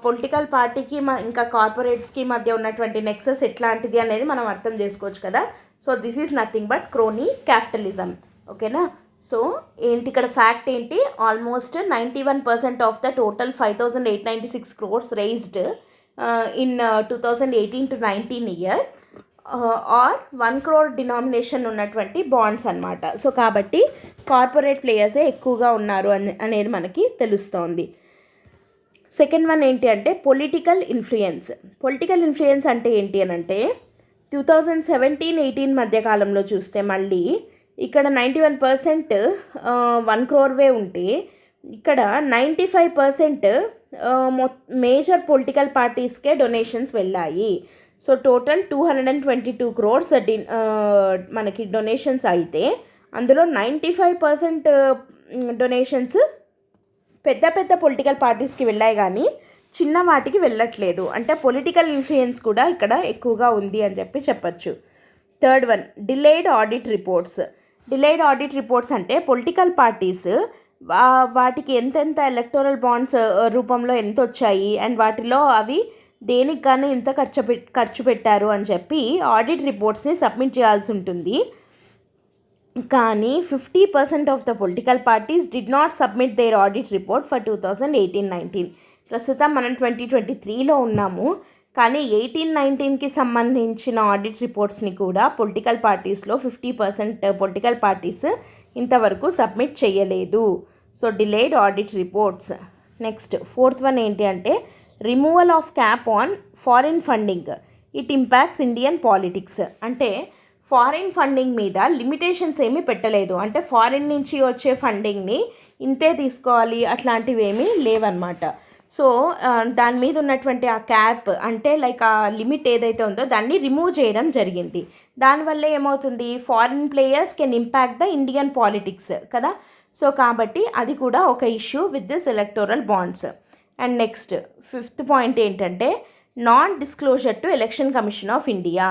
పొలిటికల్ పార్టీకి ఇంకా కార్పొరేట్స్కి మధ్య ఉన్నటువంటి నెక్సెస్ ఎట్లాంటిది అనేది మనం అర్థం చేసుకోవచ్చు కదా. So this is nothing but crony capitalism. ఓకేనా, సో ఏంటి ఇక్కడ ఫ్యాక్ట్ ఏంటి, almost 91% of the total 5,896 crores raised in 2018-19 year are 1 crore denomination ఉన్నటువంటి బాండ్స్ అనమాట. సో కాబట్టి కార్పొరేట్ ప్లేయర్సే ఎక్కువగా ఉన్నారు అనేది మనకి తెలుస్తోంది. సెకండ్ వన్ ఏంటి అంటే పొలిటికల్ ఇన్ఫ్లుయెన్స్. పొలిటికల్ ఇన్ఫ్లుయెన్స్ అంటే ఏంటి అని అంటే 2017-18 మధ్యకాలంలో చూస్తే మళ్ళీ ఇక్కడ 91% 1 crore ఉంటే ఇక్కడ 95% మేజర్ పొలిటికల్ పార్టీస్కే డొనేషన్స్ వెళ్ళాయి. సో టోటల్ 222 crores మనకి డొనేషన్స్ అయితే అందులో 95% డొనేషన్స్ పెద్ద పెద్ద పొలిటికల్ పార్టీస్కి వెళ్ళాయి కానీ చిన్న వాటికి వెళ్ళట్లేదు. అంటే పొలిటికల్ ఇన్ఫ్లుయెన్స్ కూడా ఇక్కడ ఎక్కువగా ఉంది అని చెప్పచ్చు. Third one delayed audit reports. Delayed audit reports అంటే పొలిటికల్ పార్టీస్ వాటికి ఎంతెంత ఎలక్టోరల్ బాండ్స్ రూపంలో ఎంత వచ్చాయి అండ్ వాటిలో అవి దేనికి కానీ ఎంత ఖర్చు పెట్టారు అని చెప్పి ఆడిట్ రిపోర్ట్స్ని సబ్మిట్ చేయాల్సి ఉంటుంది. కానీ 50% of the political parties did not submit their audit report for 2018-19. ప్రస్తుతం మనం 2023లో ఉన్నాము, కానీ 18-19కి సంబంధించిన ఆడిట్ రిపోర్ట్స్ని కూడా పొలిటికల్ పార్టీస్లో 50% పొలిటికల్ పార్టీస్ ఇంతవరకు సబ్మిట్ చేయలేదు. So delayed audit reports. Next fourth one ఏంటి అంటే removal of cap on foreign funding. It impacts Indian politics. అంటే ఫారిన్ ఫండింగ్ మీద లిమిటేషన్స్ ఏమీ పెట్టలేదు. అంటే ఫారిన్ నుంచి వచ్చే ఫండింగ్ని ఇంతే తీసుకోవాలి అట్లాంటివి ఏమీ లేవన్నమాట. సో దాని మీద ఉన్నటువంటి ఆ క్యాప్ అంటే లైక్ ఆ లిమిట్ ఏదైతే ఉందో దాన్ని రిమూవ్ చేయడం జరిగింది. దానివల్ల ఏమవుతుంది, foreign players can impact the Indian politics కదా. సో కాబట్టి అది కూడా ఒక issue with this electoral bonds. And next fifth point ఏంటంటే non disclosure to election commission of India.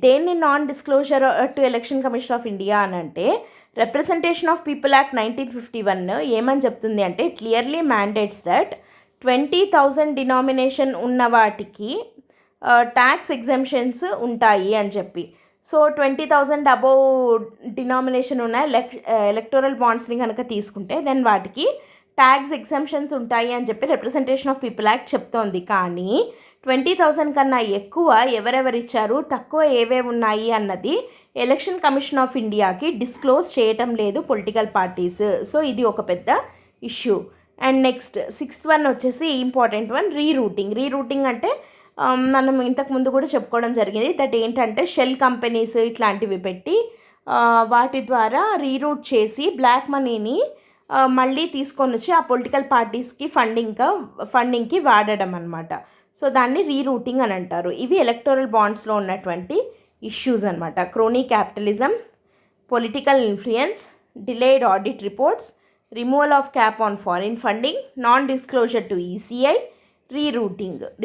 దేన్ని non disclosure to election commission of India అని అంటే representation of people act 1951 ఏమని చెప్తుంది అంటే క్లియర్లీ మ్యాండేట్స్ దట్ 20,000 డినామినేషన్ ఉన్న వాటికి tax exemptions ఉంటాయి అని చెప్పి. సో 20,000 అబోవ్ డినామినేషన్ ఉన్న ఎలక్టోరల్ బాండ్స్ని కనుక తీసుకుంటే దెన్ వాటికి ట్యాక్స్ ఎగ్జెంప్షన్స్ ఉంటాయి అని చెప్పి రిప్రజెంటేషన్ ఆఫ్ పీపుల్ యాక్ట్ చెప్తోంది. కానీ 20,000 కన్నా ఎక్కువ ఎవరెవరు ఇచ్చారు, తక్కువ ఏవేవి ఉన్నాయి అన్నది ఎలక్షన్ కమిషన్ ఆఫ్ ఇండియాకి డిస్క్లోజ్ చేయటం లేదు పొలిటికల్ పార్టీస్. సో ఇది ఒక పెద్ద issue. And next sixth one వచ్చేసి ఇంపార్టెంట్ వన్ రీరూటింగ్. రీరూటింగ్ అంటే మనం ఇంతకుముందు కూడా చెప్పుకోవడం జరిగింది దట్ ఏంటంటే షెల్ కంపెనీస్ ఇట్లాంటివి పెట్టి వాటి ద్వారా రీరూట్ చేసి బ్లాక్ మనీని మళ్ళీ తీసుకొని వచ్చి ఆ పొలిటికల్ పార్టీస్కి ఫండింగ్కి వాడడం అనమాట. సో దాన్ని రీరూటింగ్ అని అంటారు. ఇవి ఎలక్టోరల్ బాండ్స్లో ఉన్నటువంటి ఇష్యూస్ అనమాట. Crony capitalism, political influence, delayed audit reports, removal of cap on foreign funding, non disclosure to ECI,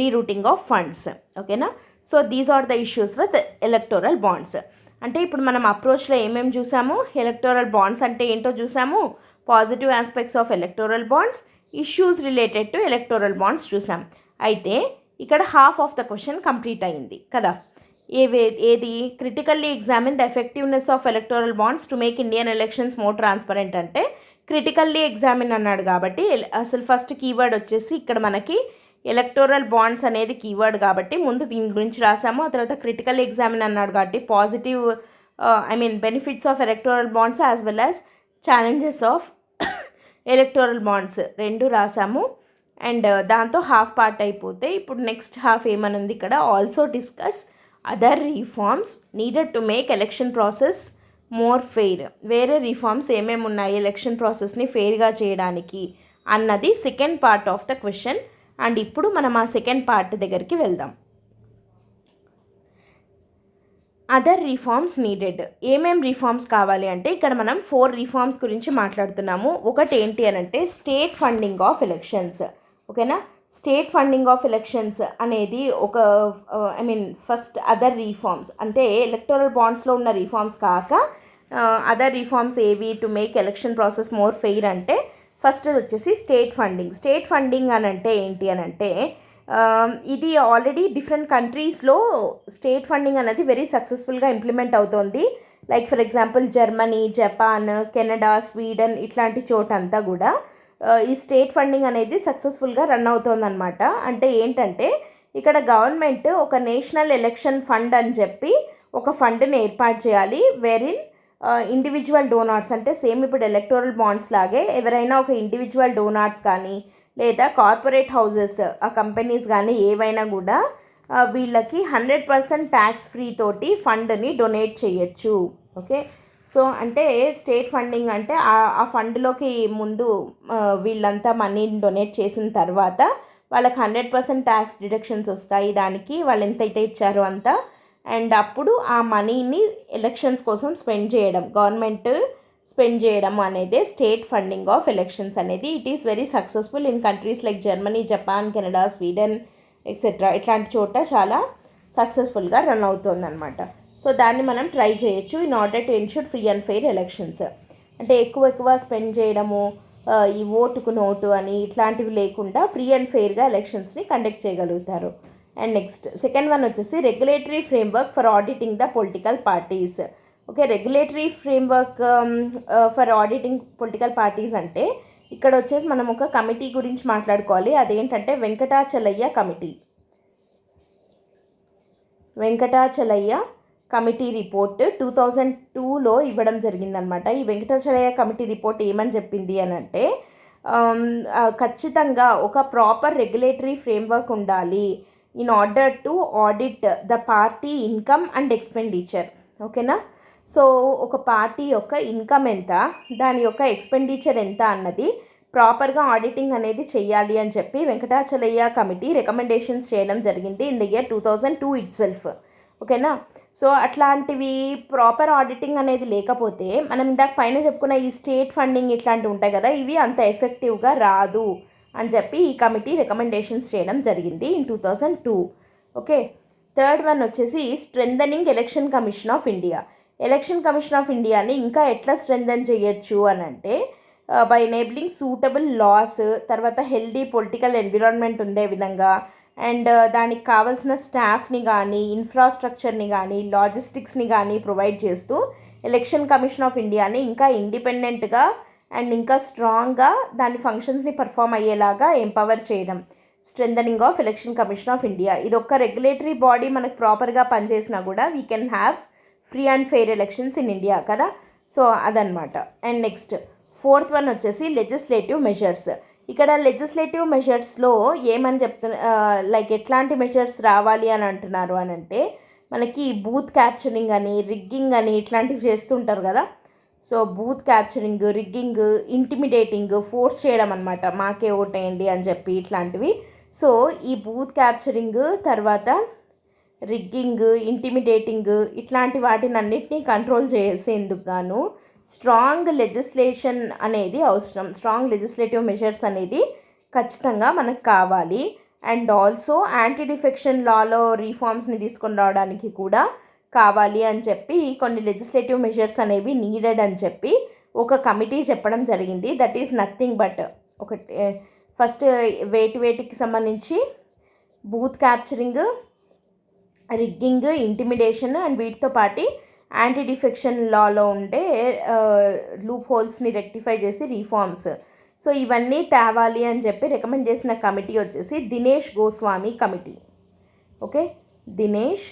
rerouting of funds. ఓకేనా. So these are the issues with electoral bonds. అంటే ఇప్పుడు మనం అప్రోచ్లో ఏమేమి చూసాము, ఎలక్టోరల్ బాండ్స్ అంటే ఏంటో చూసాము, positive aspects of electoral bonds, issues related to electoral bonds చూసాం. అయితే ఇక్కడ half of the question complete అయింది కదా. ఏది critically examine the effectiveness of electoral bonds to make Indian elections more transparent అంటే క్రిటికల్లీ ఎగ్జామిన్ అన్నాడు కాబట్టి అసలు ఫస్ట్ కీవర్డ్ వచ్చేసి ఇక్కడ మనకి ఎలక్టోరల్ బాండ్స్ అనేది కీవర్డ్ కాబట్టి ముందు దీని గురించి రాసాము. ఆ తర్వాత క్రిటికల్ ఎగ్జామిన్ అన్నాడు కాబట్టి positive benefits of electoral bonds as well as challenges of electoral bonds రెండు రాసాము. అండ్ దాంతో హాఫ్ పార్ట్ అయిపోతే ఇప్పుడు నెక్స్ట్ హాఫ్ ఏమనుంది ఇక్కడ, also discuss other reforms needed to make election process more fair. వేరే రిఫార్మ్స్ ఏమేమి ఉన్నాయి ఎలక్షన్ ప్రాసెస్ని ఫెయిర్గా చేయడానికి అన్నది second part of the question. And ఇప్పుడు మనం ఆ సెకండ్ పార్ట్ దగ్గరికి వెళ్దాం. Other reforms needed. ఏమేం రిఫార్మ్స్ కావాలి అంటే ఇక్కడ మనం 4 రిఫార్మ్స్ గురించి మాట్లాడుతున్నాము. ఒకటి ఏంటి అని అంటే స్టేట్ ఫండింగ్ ఆఫ్ ఎలక్షన్స్. ఓకేనా. స్టేట్ ఫండింగ్ ఆఫ్ ఎలక్షన్స్ అనేది ఒక ఫస్ట్ అదర్ రిఫార్మ్స్ అంటే ఎలక్టోరల్ బాండ్స్లో ఉన్న రిఫార్మ్స్ కాక అదర్ రిఫార్మ్స్ ఏవి to make election process more fair అంటే ఫస్ట్ వచ్చేసి స్టేట్ ఫండింగ్. స్టేట్ ఫండింగ్ అని అంటే ఏంటి అని అంటే ఇది ఆల్రెడీ డిఫరెంట్ కంట్రీస్లో స్టేట్ ఫండింగ్ అనేది వెరీ సక్సెస్ఫుల్గా ఇంప్లిమెంట్ అవుతోంది. Like for example Germany, Japan, Canada, Sweden ఇట్లాంటి చోటంతా కూడా ఈ స్టేట్ ఫండింగ్ అనేది సక్సెస్ఫుల్గా రన్ అవుతోందన్నమాట. అంటే ఏంటంటే ఇక్కడ గవర్నమెంట్ ఒక నేషనల్ ఎలక్షన్ ఫండ్ అని చెప్పి ఒక ఫండ్ని ఏర్పాటు చేయాలి. వెరిన్ ఇండివిజువల్ డోనార్స్ అంటే సేమ్ ఇప్పుడు ఎలక్టోరల్ బాండ్స్ లాగే ఎవరైనా ఒక ఇండివిజువల్ డోనార్స్ కానీ లేదా కార్పొరేట్ హౌజెస్ ఆ కంపెనీస్ కానీ ఏవైనా కూడా వీళ్ళకి 100% ట్యాక్స్ ఫ్రీ తోటి ఫండ్ని డొనేట్ చేయొచ్చు. ఓకే, సో అంటే స్టేట్ ఫండింగ్ అంటే ఆ ఫండ్లోకి ముందు వీళ్ళంతా మనీని డొనేట్ చేసిన తర్వాత వాళ్ళకి 100% ట్యాక్స్ డిడక్షన్స్ వస్తాయి, దానికి వాళ్ళు ఎంతైతే ఇచ్చారో అంత. అండ్ అప్పుడు ఆ మనీని ఎలక్షన్స్ కోసం స్పెండ్ చేయడం, గవర్నమెంట్ స్పెండ్ చేయడం అనేది స్టేట్ ఫండింగ్ ఆఫ్ ఎలక్షన్స్ అనేది. It is very successful in countries like Germany, Japan, Canada, Sweden etcetera. ఇట్లాంటి చోట చాలా సక్సెస్ఫుల్గా రన్ అవుతుందన్నమాట. సో దాన్ని మనం ట్రై చేయొచ్చు in order to ensure free and fair elections. అంటే ఎక్కువ స్పెండ్ చేయడము, ఈ ఓటుకు నోటు అని ఇట్లాంటివి లేకుండా ఫ్రీ అండ్ ఫెయిర్గా ఎలక్షన్స్ని కండక్ట్ చేయగలుగుతారు. అండ్ నెక్స్ట్ సెకండ్ వన్ వచ్చేసి regulatory framework for auditing the political parties. Okay, regulatory framework for auditing political parties అంటే ఇక్కడ వచ్చేసి మనం ఒక కమిటీ గురించి మాట్లాడుకోవాలి. అదేంటంటే వెంకటాచలయ్య కమిటీ రిపోర్ట్ 2002లో ఇవ్వడం జరిగిందనమాట. ఈ వెంకటాచలయ్య కమిటీ రిపోర్ట్ ఏమని చెప్పింది అని అంటే ఖచ్చితంగా ఒక ప్రాపర్ రెగ్యులేటరీ ఫ్రేమ్వర్క్ ఉండాలి in order to audit the party income and expenditure. ఓకేనా, సో ఒక పార్టీ యొక్క ఇన్కమ్ ఎంత, దాని యొక్క ఎక్స్పెండిచర్ ఎంత అన్నది ప్రాపర్గా ఆడిటింగ్ అనేది చెయ్యాలి అని చెప్పి వెంకటాచలయ్య కమిటీ రికమెండేషన్స్ చేయడం జరిగింది in the year 2002 it self. ఓకేనా, సో అట్లాంటివి ప్రాపర్ ఆడిటింగ్ అనేది లేకపోతే మనం ఇందాక పైన చెప్పుకున్న ఈ స్టేట్ ఫండింగ్ ఇట్లాంటివి ఉంటాయి కదా, ఇవి అంత ఎఫెక్టివ్గా రాదు అని చెప్పి ఈ కమిటీ రికమెండేషన్స్ చేయడం జరిగింది ఇన్ 2002. ఓకే, థర్డ్ వన్ వచ్చేసి strengthening election commission of India. Election commission of ఇండియాని ఇంకా ఎట్లా స్ట్రెంథన్ చేయొచ్చు అని అంటే బై ఎనేబ్లింగ్ సూటబుల్ లాస్, తర్వాత హెల్దీ పొలిటికల్ ఎన్విరాన్మెంట్ ఉండే విధంగా, అండ్ దానికి కావాల్సిన స్టాఫ్ని కానీ ఇన్ఫ్రాస్ట్రక్చర్ని కానీ లాజిస్టిక్స్ని కానీ ప్రొవైడ్ చేస్తూ ఎలక్షన్ కమిషన్ ఆఫ్ ఇండియాని ఇంకా ఇండిపెండెంట్గా అండ్ ఇంకా స్ట్రాంగ్గా దాని ఫంక్షన్స్ని పర్ఫామ్ అయ్యేలాగా ఎంపవర్ చేయడం. Strengthening of election commission of India ఇది ఒక రెగ్యులేటరీ బాడీ మనకు ప్రాపర్గా పనిచేసినా కూడా we can have free and fair elections in India కదా. సో అదనమాట. అండ్ నెక్స్ట్ ఫోర్త్ వన్ వచ్చేసి లెజిస్లేటివ్ మెజర్స్. ఇక్కడ లెజిస్లేటివ్ మెజర్స్లో ఏమని లైక్ ఎట్లాంటి మెజర్స్ రావాలి అని అంటున్నారు అని అంటే మనకి బూత్ క్యాప్చరింగ్ అని, రిగ్గింగ్ అని ఇట్లాంటివి చేస్తుంటారు కదా. So booth capturing, rigging, intimidating, force చేయడం అనమాట, మాకే ఓటేయండి అని చెప్పి ఇట్లాంటివి. సో ఈ బూత్ క్యాప్చరింగ్, తర్వాత రిగ్గింగ్, ఇంటిమిడేటింగ్ ఇట్లాంటి వాటిని అన్నిటినీ కంట్రోల్ చేసేందుకు గాను స్ట్రాంగ్ లెజిస్లేషన్ అనేది అవసరం. స్ట్రాంగ్ లెజిస్లేటివ్ మెజర్స్ అనేది ఖచ్చితంగా మనకు కావాలి. అండ్ ఆల్సో యాంటీ డిఫెక్షన్ లాలో రీఫార్మ్స్ని తీసుకొని రావడానికి కూడా కావాలి అని చెప్పి కొన్ని లెజిస్లేటివ్ మెజర్స్ అనేవి నీడెడ్ అని చెప్పి ఒక కమిటీ చెప్పడం జరిగింది. దట్ ఈజ్ నథింగ్ బట్ ఒకటి ఫస్ట్ వేటికి సంబంధించి booth capturing, rigging, intimidation and వీటితో పాటు యాంటీ డిఫెక్షన్ లాలో ఉండే లూప్ హోల్స్ని రెక్టిఫై చేసి రీఫార్మ్స్. సో ఇవన్నీ తేవాలి అని చెప్పి రికమెండ్ చేసిన కమిటీ వచ్చేసి Dinesh Goswami committee. Okay, Dinesh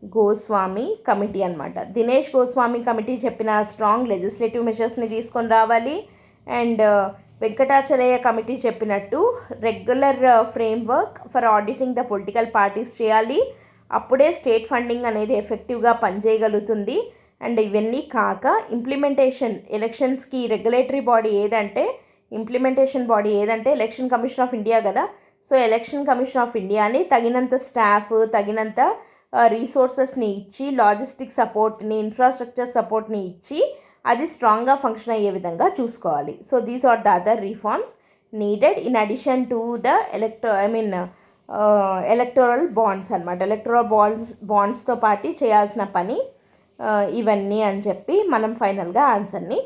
Goswami committee అనమాట. దినేష్ గోస్వామి కమిటీ చెప్పిన స్ట్రాంగ్ లెజిస్లేటివ్ మెజర్స్ని తీసుకొని రావాలి. అండ్ వెంకటాచలయ్య కమిటీ చెప్పినట్టు regular framework for auditing the political parties చేయాలి. అప్పుడే స్టేట్ ఫండింగ్ అనేది ఎఫెక్టివ్గా పనిచేయగలుగుతుంది. అండ్ ఇవన్నీ కాక ఇంప్లిమెంటేషన్, ఎలక్షన్స్కి రెగ్యులేటరీ బాడీ ఏదంటే, ఇంప్లిమెంటేషన్ బాడీ ఏదంటే ఎలక్షన్ కమిషన్ ఆఫ్ ఇండియా కదా. సో ఎలక్షన్ కమిషన్ ఆఫ్ ఇండియాని తగినంత స్టాఫ్, తగినంత రీసోర్సెస్ని ఇచ్చి, లాజిస్టిక్ సపోర్ట్ని, ఇన్ఫ్రాస్ట్రక్చర్ సపోర్ట్ని ఇచ్చి అది స్ట్రాంగ్గా ఫంక్షన్ అయ్యే విధంగా చూసుకోవాలి. So these are the other reforms needed in addition to the electoral bonds అనమాట. ఎలక్టోరల్ బాండ్స్తో పాటు చేయాల్సిన పని ఇవన్నీ అని చెప్పి మనం ఫైనల్గా ఆన్సర్ని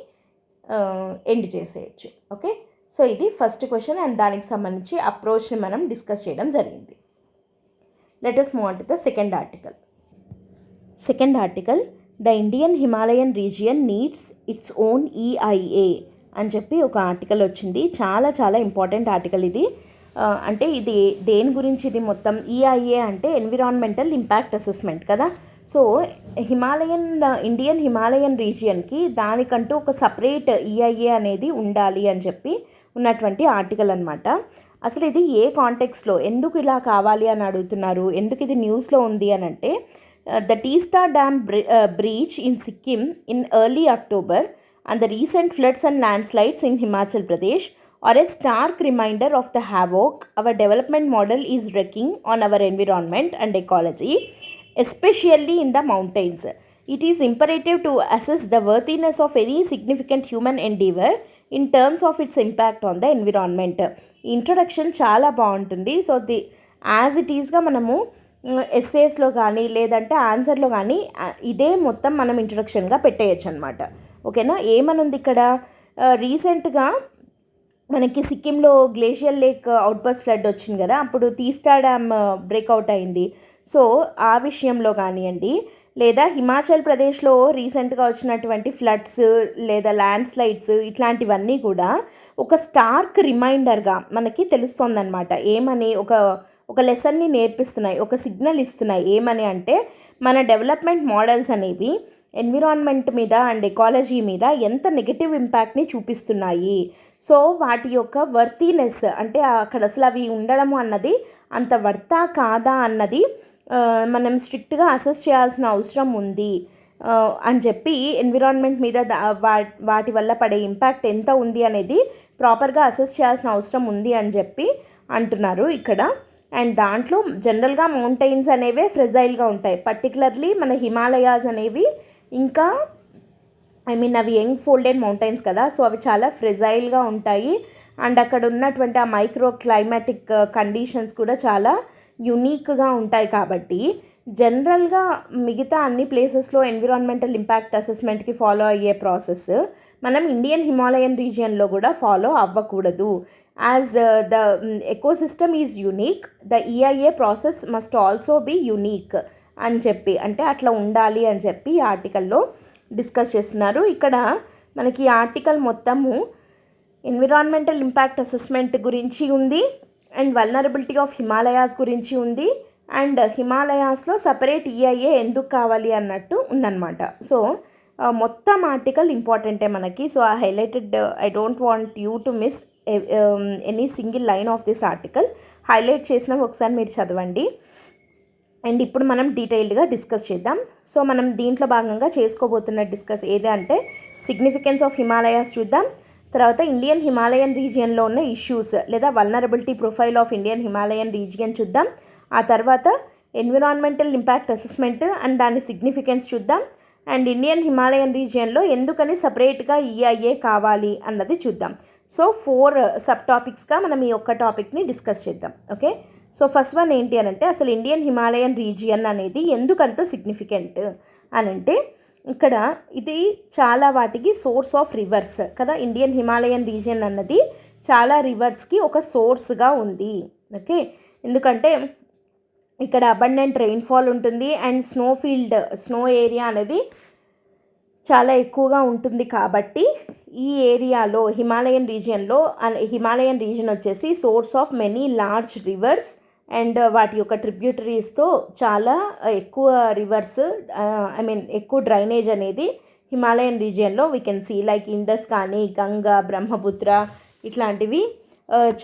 ఎండ్ చేసేయచ్చు. ఓకే, సో ఇది ఫస్ట్ క్వశ్చన్ అండ్ దానికి సంబంధించి అప్రోచ్ని మనం డిస్కస్ చేయడం జరిగింది. Let us move on to the second article. Second article, the Indian Himalayan region needs its own EIA అని చెప్పి ఒక ఆర్టికల్ వచ్చింది. చాలా చాలా ఇంపార్టెంట్ ఆర్టికల్ ఇది. అంటే ఇది దేని గురించి, ఇది మొత్తం EIA అంటే ఎన్విరాన్మెంటల్ ఇంపాక్ట్ అసెస్మెంట్ కదా. సో ఇండియన్ హిమాలయన్ రీజియన్కి దానికంటూ ఒక సపరేట్ EIA అనేది ఉండాలి అని చెప్పి ఉన్నటువంటి ఆర్టికల్ అనమాట. అసలు ఇది ఏ కాంటెక్స్లో ఎందుకు ఇలా కావాలి అని అడుగుతున్నారు, ఎందుకు ఇది న్యూస్లో ఉంది అని అంటే, the tea-star dam breach in Sikkim in early October and the recent floods and landslides in Himachal Pradesh are a stark reminder of the havoc our development model is wreaking on our environment and ecology, especially in the mountains. It is imperative to assess the worthiness of any significant human endeavor in terms of its impact on the environment. Introduction చాలా బాగుంటుంది. So as it ఈస్గా మనము ఎస్సేస్లో కానీ లేదంటే ఆన్సర్లో కానీ ఇదే మొత్తం మనం ఇంట్రొడక్షన్గా పెట్టేయచ్చు అనమాట. ఓకేనా. ఏమనుంది ఇక్కడ, రీసెంట్గా మనకి సిక్కింలో గ్లేషియర్ లేక్ అవుట్బర్స్ ఫ్లడ్ వచ్చింది కదా, అప్పుడు టీ-స్టార్ డ్యామ్ బ్రేక్అవుట్ అయింది. సో ఆ విషయంలో కానివ్వండి, లేదా హిమాచల్ ప్రదేశ్లో రీసెంట్గా వచ్చినటువంటి ఫ్లడ్స్ లేదా ల్యాండ్ స్లైడ్స్, ఇట్లాంటివన్నీ కూడా ఒక స్టార్క్ రిమైండర్గా మనకి తెలుస్తోందన్నమాట. ఏమని ఒక లెసన్ని నేర్పిస్తున్నాయి, ఒక సిగ్నల్ ఇస్తున్నాయి. ఏమని అంటే, మన డెవలప్మెంట్ మోడల్స్ అనేవి ఎన్విరాన్మెంట్ మీద అండ్ ఎకాలజీ మీద ఎంత నెగటివ్ ఇంపాక్ట్ని చూపిస్తున్నాయి. సో వాటి యొక్క వర్తీనెస్ అంటే అక్కడ అసలు అవి ఉండడము అన్నది అంత వర్తా కాదా అన్నది మనం స్ట్రిక్ట్గా అసెస్ చేయాల్సిన అవసరం ఉంది అని చెప్పి, ఎన్విరాన్మెంట్ మీద వాటి వల్ల పడే ఇంపాక్ట్ ఎంత ఉంది అనేది ప్రాపర్గా అసెస్ చేయాల్సిన అవసరం ఉంది అని చెప్పి అంటున్నారు ఇక్కడ. అండ్ దాంట్లో జనరల్గా మౌంటైన్స్ అనేవి ఫ్రెజైల్గా ఉంటాయి. పర్టికులర్లీ మన హిమాలయాస్ అనేవి ఇంకా అవి యంగ్ ఫోల్డెడ్ మౌంటైన్స్ కదా, సో అవి చాలా ఫ్రెజైల్గా ఉంటాయి. అండ్ అక్కడ ఉన్నటువంటి ఆ మైక్రో క్లైమాటిక్ కండిషన్స్ కూడా చాలా యునీక్గా ఉంటాయి. కాబట్టి జనరల్గా మిగతా అన్ని ప్లేసెస్లో ఎన్విరాన్మెంటల్ ఇంపాక్ట్ అసెస్మెంట్కి ఫాలో అయ్యే ప్రాసెస్ మనం ఇండియన్ హిమాలయన్ రీజియన్లో కూడా ఫాలో అవ్వకూడదు. As the ecosystem is unique, the EIA process must also be unique అని చెప్పి, అంటే అట్లా ఉండాలి అని చెప్పి ఈ ఆర్టికల్లో డిస్కస్ చేస్తున్నారు. ఇక్కడ మనకి ఈ ఆర్టికల్ మొత్తము ఎన్విరాన్మెంటల్ ఇంపాక్ట్ అసెస్మెంట్ గురించి ఉంది, అండ్ వల్నరబిలిటీ ఆఫ్ హిమాలయాస్ గురించి ఉంది, అండ్ హిమాలయాస్లో సపరేట్ ఈఐఏ ఎందుకు కావాలి అన్నట్టు ఉందన్నమాట. సో మొత్తం ఆర్టికల్ ఇంపార్టెంటే మనకి. So I highlighted, I don't want you to miss any single line of this article. Highlight చేసినవి ఒకసారి మీరు చదవండి. అండ్ ఇప్పుడు మనం డీటెయిల్డ్గా డిస్కస్ చేద్దాం. సో మనం దీంట్లో భాగంగా చేసుకోబోతున్న డిస్కస్ ఏది అంటే, సిగ్నిఫికెన్స్ ఆఫ్ హిమాలయాస్ చూద్దాం, తర్వాత ఇండియన్ హిమాలయన్ రీజియన్లో ఉన్న ఇష్యూస్ లేదా vulnerability profile of Indian Himalayan region చూద్దాం, ఆ తర్వాత ఎన్విరాన్మెంటల్ ఇంపాక్ట్ అసెస్మెంట్ అండ్ దాని సిగ్నిఫికెన్స్ చూద్దాం, అండ్ ఇండియన్ హిమాలయన్ రీజియన్లో ఎందుకని సపరేట్గా ఈఐఏ కావాలి అన్నది చూద్దాం. సో 4 సబ్ టాపిక్స్గా మనం ఈ ఒక్క టాపిక్ని డిస్కస్ చేద్దాం. ఓకే. సో ఫస్ట్ వన్ ఏంటి అని అంటే, అసలు ఇండియన్ హిమాలయన్ రీజియన్ అనేది ఎందుకంత సిగ్నిఫికెంట్ అని అంటే, ఇక్కడ ఇది చాలా వాటికి సోర్స్ ఆఫ్ రివర్స్ కదా. ఇండియన్ హిమాలయన్ రీజియన్ అన్నది చాలా రివర్స్కి ఒక సోర్స్గా ఉంది. ఓకే. ఎందుకంటే ఇక్కడ అబండెంట్ రెయిన్ఫాల్ ఉంటుంది అండ్ స్నో ఏరియా అనేది చాలా ఎక్కువగా ఉంటుంది. కాబట్టి ఈ ఏరియాలో హిమాలయన్ రీజియన్ వచ్చేసి source of many large rivers and వాటి యొక్క ట్రిబ్యూటరీస్తో చాలా ఎక్కువ రివర్స్, ఎక్కువ డ్రైనేజ్ అనేది హిమాలయన్ రీజియన్లో we can see, like Indus కానీ, గంగా, బ్రహ్మపుత్ర ఇట్లాంటివి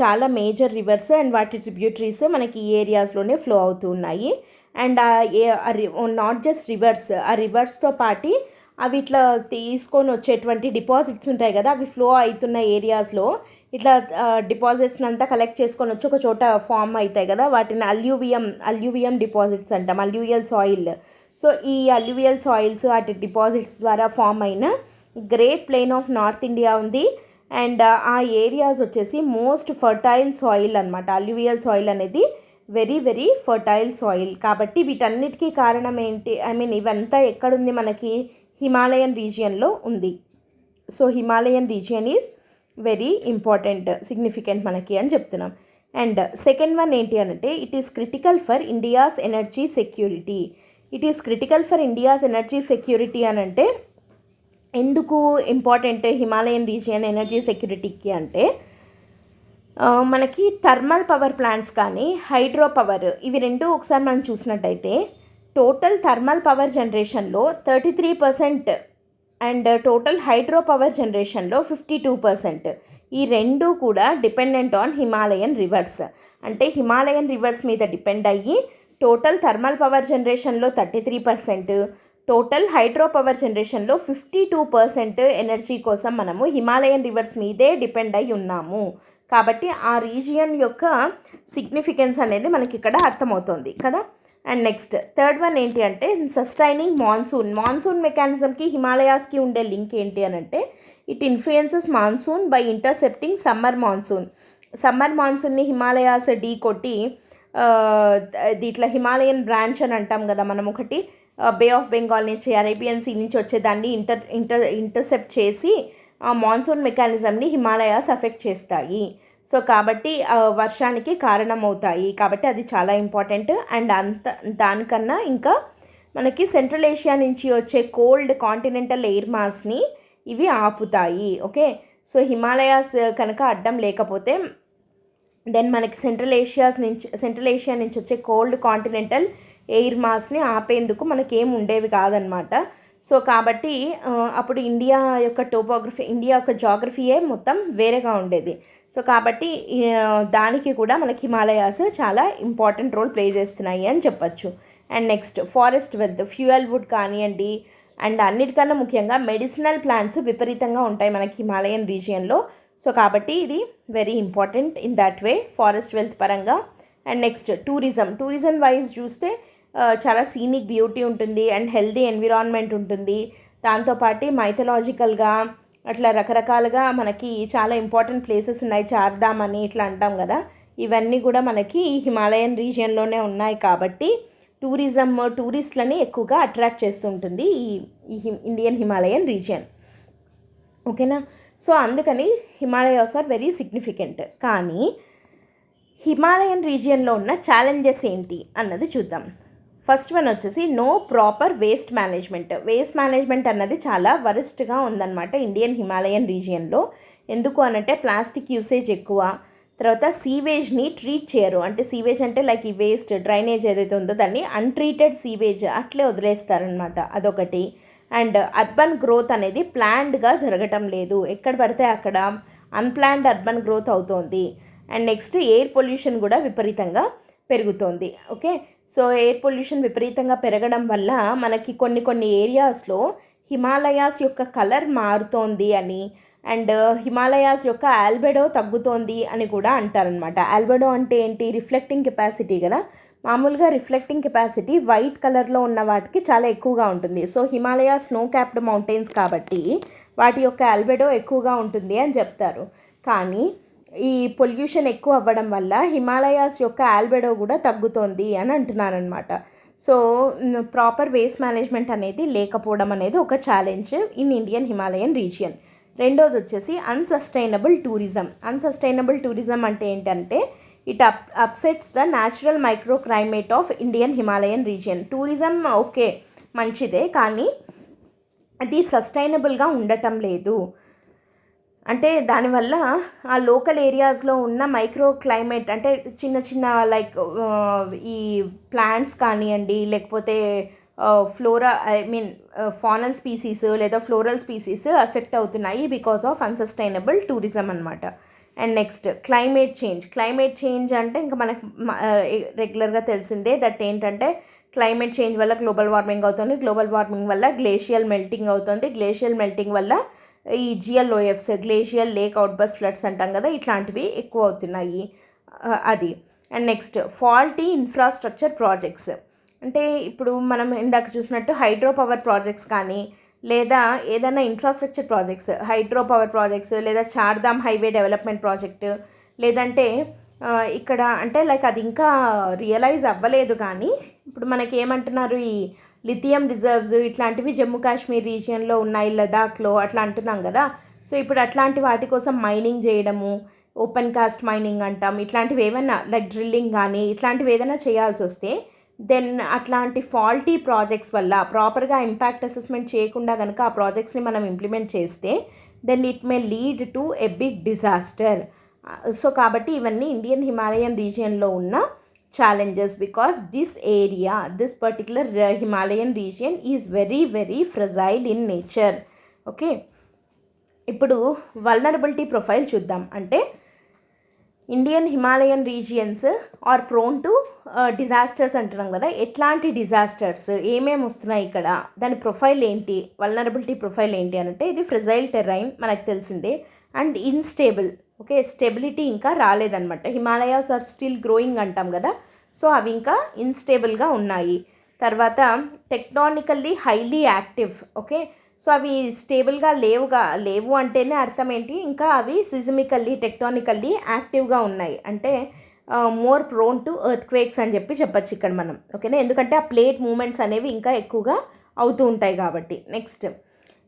చాలా మేజర్ రివర్స్ అండ్ వాటి ట్రిబ్యూటరీస్ మనకి ఈ ఏరియాస్లోనే ఫ్లో అవుతూ ఉన్నాయి. అండ్ నాట్ జస్ట్ రివర్స్, ఆ రివర్స్తో పాటు అవి ఇట్లా తీసుకొని వచ్చేటువంటి డిపాజిట్స్ ఉంటాయి కదా, అవి ఫ్లో అవుతున్న ఏరియాస్లో ఇట్లా డిపాజిట్స్ని అంతా కలెక్ట్ చేసుకొని వచ్చి ఒక చోట ఫామ్ అవుతాయి కదా, వాటిని అల్యూవియం డిపాజిట్స్ అంటాం, అల్యూవియల్ సాయిల్. సో ఈ అల్యూవియల్ సాయిల్స్ వాటి డిపాజిట్స్ ద్వారా ఫామ్ అయిన great plain of north India ఉంది. అండ్ ఆ ఏరియాస్ వచ్చేసి మోస్ట్ ఫర్టైల్ సాయిల్ అనమాట. అల్యూవియల్ సాయిల్ అనేది వెరీ వెరీ ఫర్టైల్ సాయిల్. కాబట్టి వీటన్నిటికీ కారణం ఏంటి, ఇవంతా ఎక్కడుంది మనకి, హిమాలయన్ రీజియన్లో ఉంది. So Himalayan region is very important, significant మనకి అని చెప్తున్నాం. అండ్ సెకండ్ వన్ ఏంటి అంటే, it is critical for India's energy security. It is critical for India's energy security అని అంటే ఎందుకు ఇంపార్టెంట్ హిమాలయన్ రీజియన్ ఎనర్జీ సెక్యూరిటీకి అంటే, మనకి థర్మల్ పవర్ ప్లాంట్స్ కానీ హైడ్రో పవర్, ఇవి రెండు ఒకసారి మనం చూసినట్టయితే టోటల్ థర్మల్ పవర్ జనరేషన్లో 33% అండ్ టోటల్ హైడ్రో పవర్ జనరేషన్లో 52%. ఈ రెండు కూడా డిపెండెంట్ ఆన్ హిమాలయన్ రివర్స్. అంటే హిమాలయన్ రివర్స్ మీద డిపెండ్ అయ్యి టోటల్ థర్మల్ పవర్ జనరేషన్లో 33%, టోటల్ హైడ్రో పవర్ జనరేషన్లో 52% ఎనర్జీ కోసం మనము హిమాలయన్ రివర్స్ మీదే డిపెండ్ అయి ఉన్నాము. కాబట్టి ఆ రీజియన్ యొక్క సిగ్నిఫికెన్స్ అనేది మనకి ఇక్కడ అర్థమవుతుంది కదా. అండ్ నెక్స్ట్ థర్డ్ వన్ ఏంటి అంటే సస్టైనింగ్ మాన్సూన్ మెకానిజంకి హిమాలయాస్కి ఉండే లింక్ ఏంటి అని అంటే it influences monsoon by intercepting summer మాన్సూన్ని హిమాలయాస్ ఢీ కొట్టి ఇట్లా హిమాలయన్ బ్రాంచ్ అని అంటాం కదా మనం, ఒకటి బే ఆఫ్ బెంగాల్ నుంచి అరేబియన్ సీ నుంచి వచ్చేదాన్ని ఇంటర్సెప్ట్ చేసి మాన్సూన్ మెకానిజంని హిమాలయాస్ అఫెక్ట్ చేస్తాయి. సో కాబట్టి వర్షానికి కారణమవుతాయి. కాబట్టి అది చాలా ఇంపార్టెంట్. అండ్ దానికన్నా ఇంకా మనకి సెంట్రల్ ఏషియా నుంచి వచ్చే కోల్డ్ కాంటినెంటల్ ఎయిర్ మాస్ని ఇవి ఆపుతాయి. ఓకే, సో హిమాలయాస్ కనుక అడ్డం లేకపోతే దెన్ మనకి సెంట్రల్ ఏషియా నుంచి వచ్చే కోల్డ్ కాంటినెంటల్ ఎయిర్ మాస్ని ఆపేందుకు మనకేం ఉండేవి కాదనమాట. సో కాబట్టి అప్పుడు ఇండియా యొక్క జాగ్రఫీయే మొత్తం వేరేగా ఉండేది. సో కాబట్టి దానికి కూడా మనకి హిమాలయాస్ చాలా ఇంపార్టెంట్ రోల్ ప్లే చేస్తున్నాయి అని చెప్పచ్చు. And next forest wealth, fuel wood కానివ్వండి, అండ్ అన్నిటికన్నా ముఖ్యంగా మెడిసినల్ ప్లాంట్స్ విపరీతంగా ఉంటాయి మనకి హిమాలయన్ రీజియన్లో. సో కాబట్టి ఇది very important in that way forest wealth పరంగా. అండ్ నెక్స్ట్ టూరిజం వైజ్ చూస్తే చాలా సీనిక్ బ్యూటీ ఉంటుంది అండ్ హెల్దీ ఎన్విరాన్మెంట్ ఉంటుంది. దాంతోపాటు మైథలాజికల్గా అట్లా రకరకాలుగా మనకి చాలా ఇంపార్టెంట్ ప్లేసెస్ ఉన్నాయి. చార్ధామ్ అని ఇట్లా అంటాం కదా, ఇవన్నీ కూడా మనకి హిమాలయన్ రీజియన్లోనే ఉన్నాయి. కాబట్టి టూరిస్ట్లని ఎక్కువగా అట్రాక్ట్ చేస్తుంటుంది ఈ ఇండియన్ హిమాలయన్ రీజియన్. ఓకేనా. సో అందుకని హిమాలయాస్ ఆర్ వెరీ సిగ్నిఫికెంట్. కానీ హిమాలయన్ రీజియన్లో ఉన్న ఛాలెంజెస్ ఏంటి అన్నది చూద్దాం. ఫస్ట్ వన్ వచ్చేసి నో ప్రాపర్ వేస్ట్ మేనేజ్మెంట్ అన్నది చాలా వరస్ట్గా ఉందన్నమాట ఇండియన్ హిమాలయన్ రీజియన్లో. ఎందుకు అనంటే ప్లాస్టిక్ యూసేజ్ ఎక్కువ, తర్వాత సీవేజ్ని ట్రీట్ చేయరు. అంటే సీవేజ్ అంటే లైక్ ఈ వేస్ట్ డ్రైనేజ్ ఏదైతే ఉందో దాన్ని అన్ట్రీటెడ్ సీవేజ్ అట్లే వదిలేస్తారనమాట, అదొకటి. అండ్ అర్బన్ గ్రోత్ అనేది ప్లాన్డ్గా జరగటం లేదు, ఎక్కడ పడితే అక్కడ అన్ప్లాన్డ్ అర్బన్ గ్రోత్ అవుతోంది. అండ్ నెక్స్ట్ ఎయిర్ పొల్యూషన్ కూడా విపరీతంగా పెరుగుతోంది. ఓకే, సో ఎయిర్ పొల్యూషన్ విపరీతంగా పెరగడం వల్ల మనకి కొన్ని ఏరియాస్లో హిమాలయాస్ యొక్క కలర్ మారుతోంది అని, అండ్ హిమాలయాస్ యొక్క ఆల్బెడో తగ్గుతోంది అని కూడా అంటారనమాట. ఆల్బెడో అంటే ఏంటి? రిఫ్లెక్టింగ్ కెపాసిటీ కదా. మామూలుగా రిఫ్లెక్టింగ్ కెపాసిటీ వైట్ కలర్లో ఉన్న వాటికి చాలా ఎక్కువగా ఉంటుంది. So Himalaya snow capped mountains కాబట్టి వాటి యొక్క ఆల్బెడో ఎక్కువగా ఉంటుంది అని చెప్తారు. కానీ ఈ పొల్యూషన్ ఎక్కువ అవ్వడం వల్ల హిమాలయాస్ యొక్క ఆల్బెడో కూడా తగ్గుతోంది అని అంటున్నారనమాట. సో ప్రాపర్ వేస్ట్ మేనేజ్మెంట్ అనేది లేకపోవడం అనేది ఒక challenge in Indian Himalayan region. రెండోది వచ్చేసి అన్సస్టైనబుల్ టూరిజం అంటే ఏంటంటే it upsets the natural micro climate of Indian Himalayan region. Tourism okay మంచిదే, కానీ అది సస్టైనబుల్గా ఉండటం లేదు. అంటే దానివల్ల ఆ లోకల్ ఏరియాస్లో ఉన్న మైక్రో క్లైమేట్ అంటే చిన్న లైక్ ఈ ప్లాంట్స్ కానివ్వండి, లేకపోతే ఫానల్ స్పీసీస్ లేదా ఫ్లోరల్ స్పీసీస్ ఎఫెక్ట్ అవుతున్నాయి బికాస్ ఆఫ్ అన్సస్టైనబుల్ టూరిజం అనమాట. అండ్ నెక్స్ట్ క్లైమేట్ చేంజ్ అంటే ఇంకా మనకు రెగ్యులర్గా తెలిసిందే దట్ ఏంటంటే క్లైమేట్ చేంజ్ వల్ల గ్లోబల్ వార్మింగ్ అవుతుంది, గ్లోబల్ వార్మింగ్ వల్ల గ్లేషియల్ మెల్టింగ్ అవుతుంది, గ్లేషియల్ మెల్టింగ్ వల్ల ఈ GLOFs glacial lake outburst floods అంటాం కదా, ఇట్లాంటివి ఎక్కువ అవుతున్నాయి అది. And next faulty infrastructure projects అంటే ఇప్పుడు మనం ఇందాక చూసినట్టు హైడ్రో పవర్ ప్రాజెక్ట్స్ కానీ లేదా ఏదైనా infrastructure projects, hydro power projects లేదా చార్ధామ్ హైవే డెవలప్మెంట్ ప్రాజెక్ట్, లేదంటే ఇక్కడ అంటే లైక్ అది ఇంకా రియలైజ్ అవ్వలేదు. కానీ ఇప్పుడు మనకి ఏమంటున్నారు, ఈ లిథియం రిజర్వ్స్ ఇట్లాంటివి జమ్మూ కాశ్మీర్ రీజియన్లో ఉన్నాయి, లదాఖ్లో అట్లా అంటున్నాం కదా. సో ఇప్పుడు అట్లాంటి వాటి కోసం మైనింగ్ చేయడము, ఓపెన్ కాస్ట్ మైనింగ్ అంటాం, ఇట్లాంటివి ఏమైనా లైక్ డ్రిల్లింగ్ కానీ ఇట్లాంటివి ఏదైనా చేయాల్సి వస్తే దెన్ అట్లాంటి ఫాల్టీ ప్రాజెక్ట్స్ వల్ల ప్రాపర్గా ఇంపాక్ట్ అసెస్మెంట్ చేయకుండా కనుక ఆ ప్రాజెక్ట్స్ని మనం ఇంప్లిమెంట్ చేస్తే then it may lead to a big disaster. So కాబట్టి ఇవన్నీ ఇండియన్ హిమాలయన్ రీజియన్లో ఉన్న challenges because this particular Himalayan region is very fragile in nature. Okay, ఇప్పుడు వల్నరబిలిటీ ప్రొఫైల్ చూద్దాం. అంటే Indian Himalayan regions are prone to disasters అంటున్నాం కదా, ఎట్లాంటి disasters ఏమేమి వస్తున్నాయి ఇక్కడ, దాని ప్రొఫైల్ ఏంటి, వల్నరబిలిటీ ప్రొఫైల్ ఏంటి అంటే ఇది ఫ్రెజైల్ టెర్రైన్ మనకు తెలిసిందే అండ్ ఇన్స్టేబుల్. ఓకే, స్టెబిలిటీ ఇంకా రాలేదన్నమాట. హిమాలయాస్ ఆర్ స్టిల్ గ్రోయింగ్ అంటాం కదా, సో అవి ఇంకా ఇన్స్టేబుల్గా ఉన్నాయి. తర్వాత టెక్టానికల్లీ హైలీ యాక్టివ్. ఓకే, సో అవి స్టేబుల్గా లేవు అంటేనే అర్థం ఏంటి, ఇంకా అవి సిజమికల్లీ టెక్టానికల్లీ యాక్టివ్గా ఉన్నాయి అంటే more prone to earth quakes అని చెప్పచ్చు ఇక్కడ మనం. ఓకేనా, ఎందుకంటే ఆ ప్లేట్ మూమెంట్స్ అనేవి ఇంకా ఎక్కువగా అవుతూ ఉంటాయి కాబట్టి. Next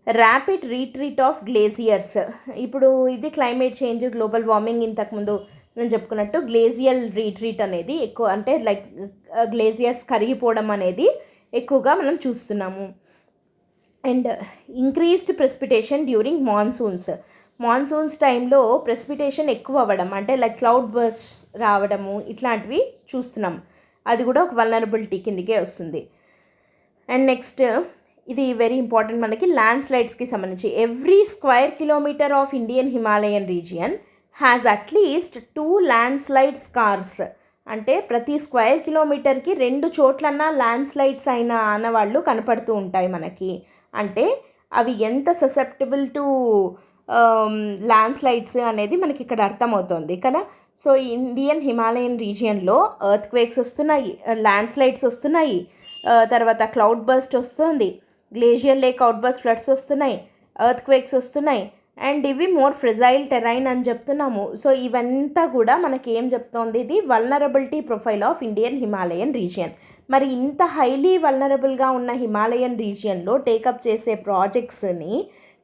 rapid retreat of glaciers. ఇప్పుడు ఇది క్లైమేట్ చేంజ్, గ్లోబల్ వార్మింగ్, ఇంతకుముందు నేను చెప్పుకున్నట్టు గ్లేజియల్ రీట్రీట్ అనేది ఎక్కువ, అంటే లైక్ గ్లేజియర్స్ కరిగిపోవడం అనేది ఎక్కువగా మనం చూస్తున్నాము. And increased precipitation during monsoons టైంలో ప్రెసిపిటేషన్ ఎక్కువ అవ్వడం, అంటే లైక్ క్లౌడ్ బర్స్ట్ రావడము, ఇట్లాంటివి చూస్తున్నాం. అది కూడా ఒక వల్నరబిలిటీ కిందకే వస్తుంది. అండ్ నెక్స్ట్ ఇది వెరీ ఇంపార్టెంట్ మనకి ల్యాండ్ స్లైడ్స్కి సంబంధించి. Every square kilometer of Indian Himalayan region has at least 2 landslide scars. అంటే ప్రతి స్క్వేర్ కిలోమీటర్కి 2 చోట్లన్నా ల్యాండ్ స్లైడ్స్ అయిన ఆనవాళ్ళు కనపడుతూ ఉంటాయి మనకి. అంటే అవి ఎంత ససెప్టబుల్ టు ల్యాండ్ స్లైడ్స్ అనేది మనకి ఇక్కడ అర్థమవుతుంది కదా. సో ఇండియన్ హిమాలయన్ రీజియన్లో ఎర్త్ క్వేక్స్ వస్తున్నాయి, ల్యాండ్ స్లైడ్స్ వస్తున్నాయి, తర్వాత క్లౌడ్ బర్స్ట్ వస్తుంది, glacier lake outburst floods వస్తున్నాయి, ఎర్త్ క్వేక్స్ వస్తున్నాయి, అండ్ ఇవి మోర్ ఫ్రెజైల్ టెరైన్ అని చెప్తున్నాము. సో ఇవంతా కూడా మనకి ఏం చెప్తోంది, ఇది vulnerability profile of Indian Himalayan region. మరి ఇంత హైలీ వల్నరబుల్గా ఉన్న హిమాలయన్ రీజియన్లో టేకప్ చేసే ప్రాజెక్ట్స్ని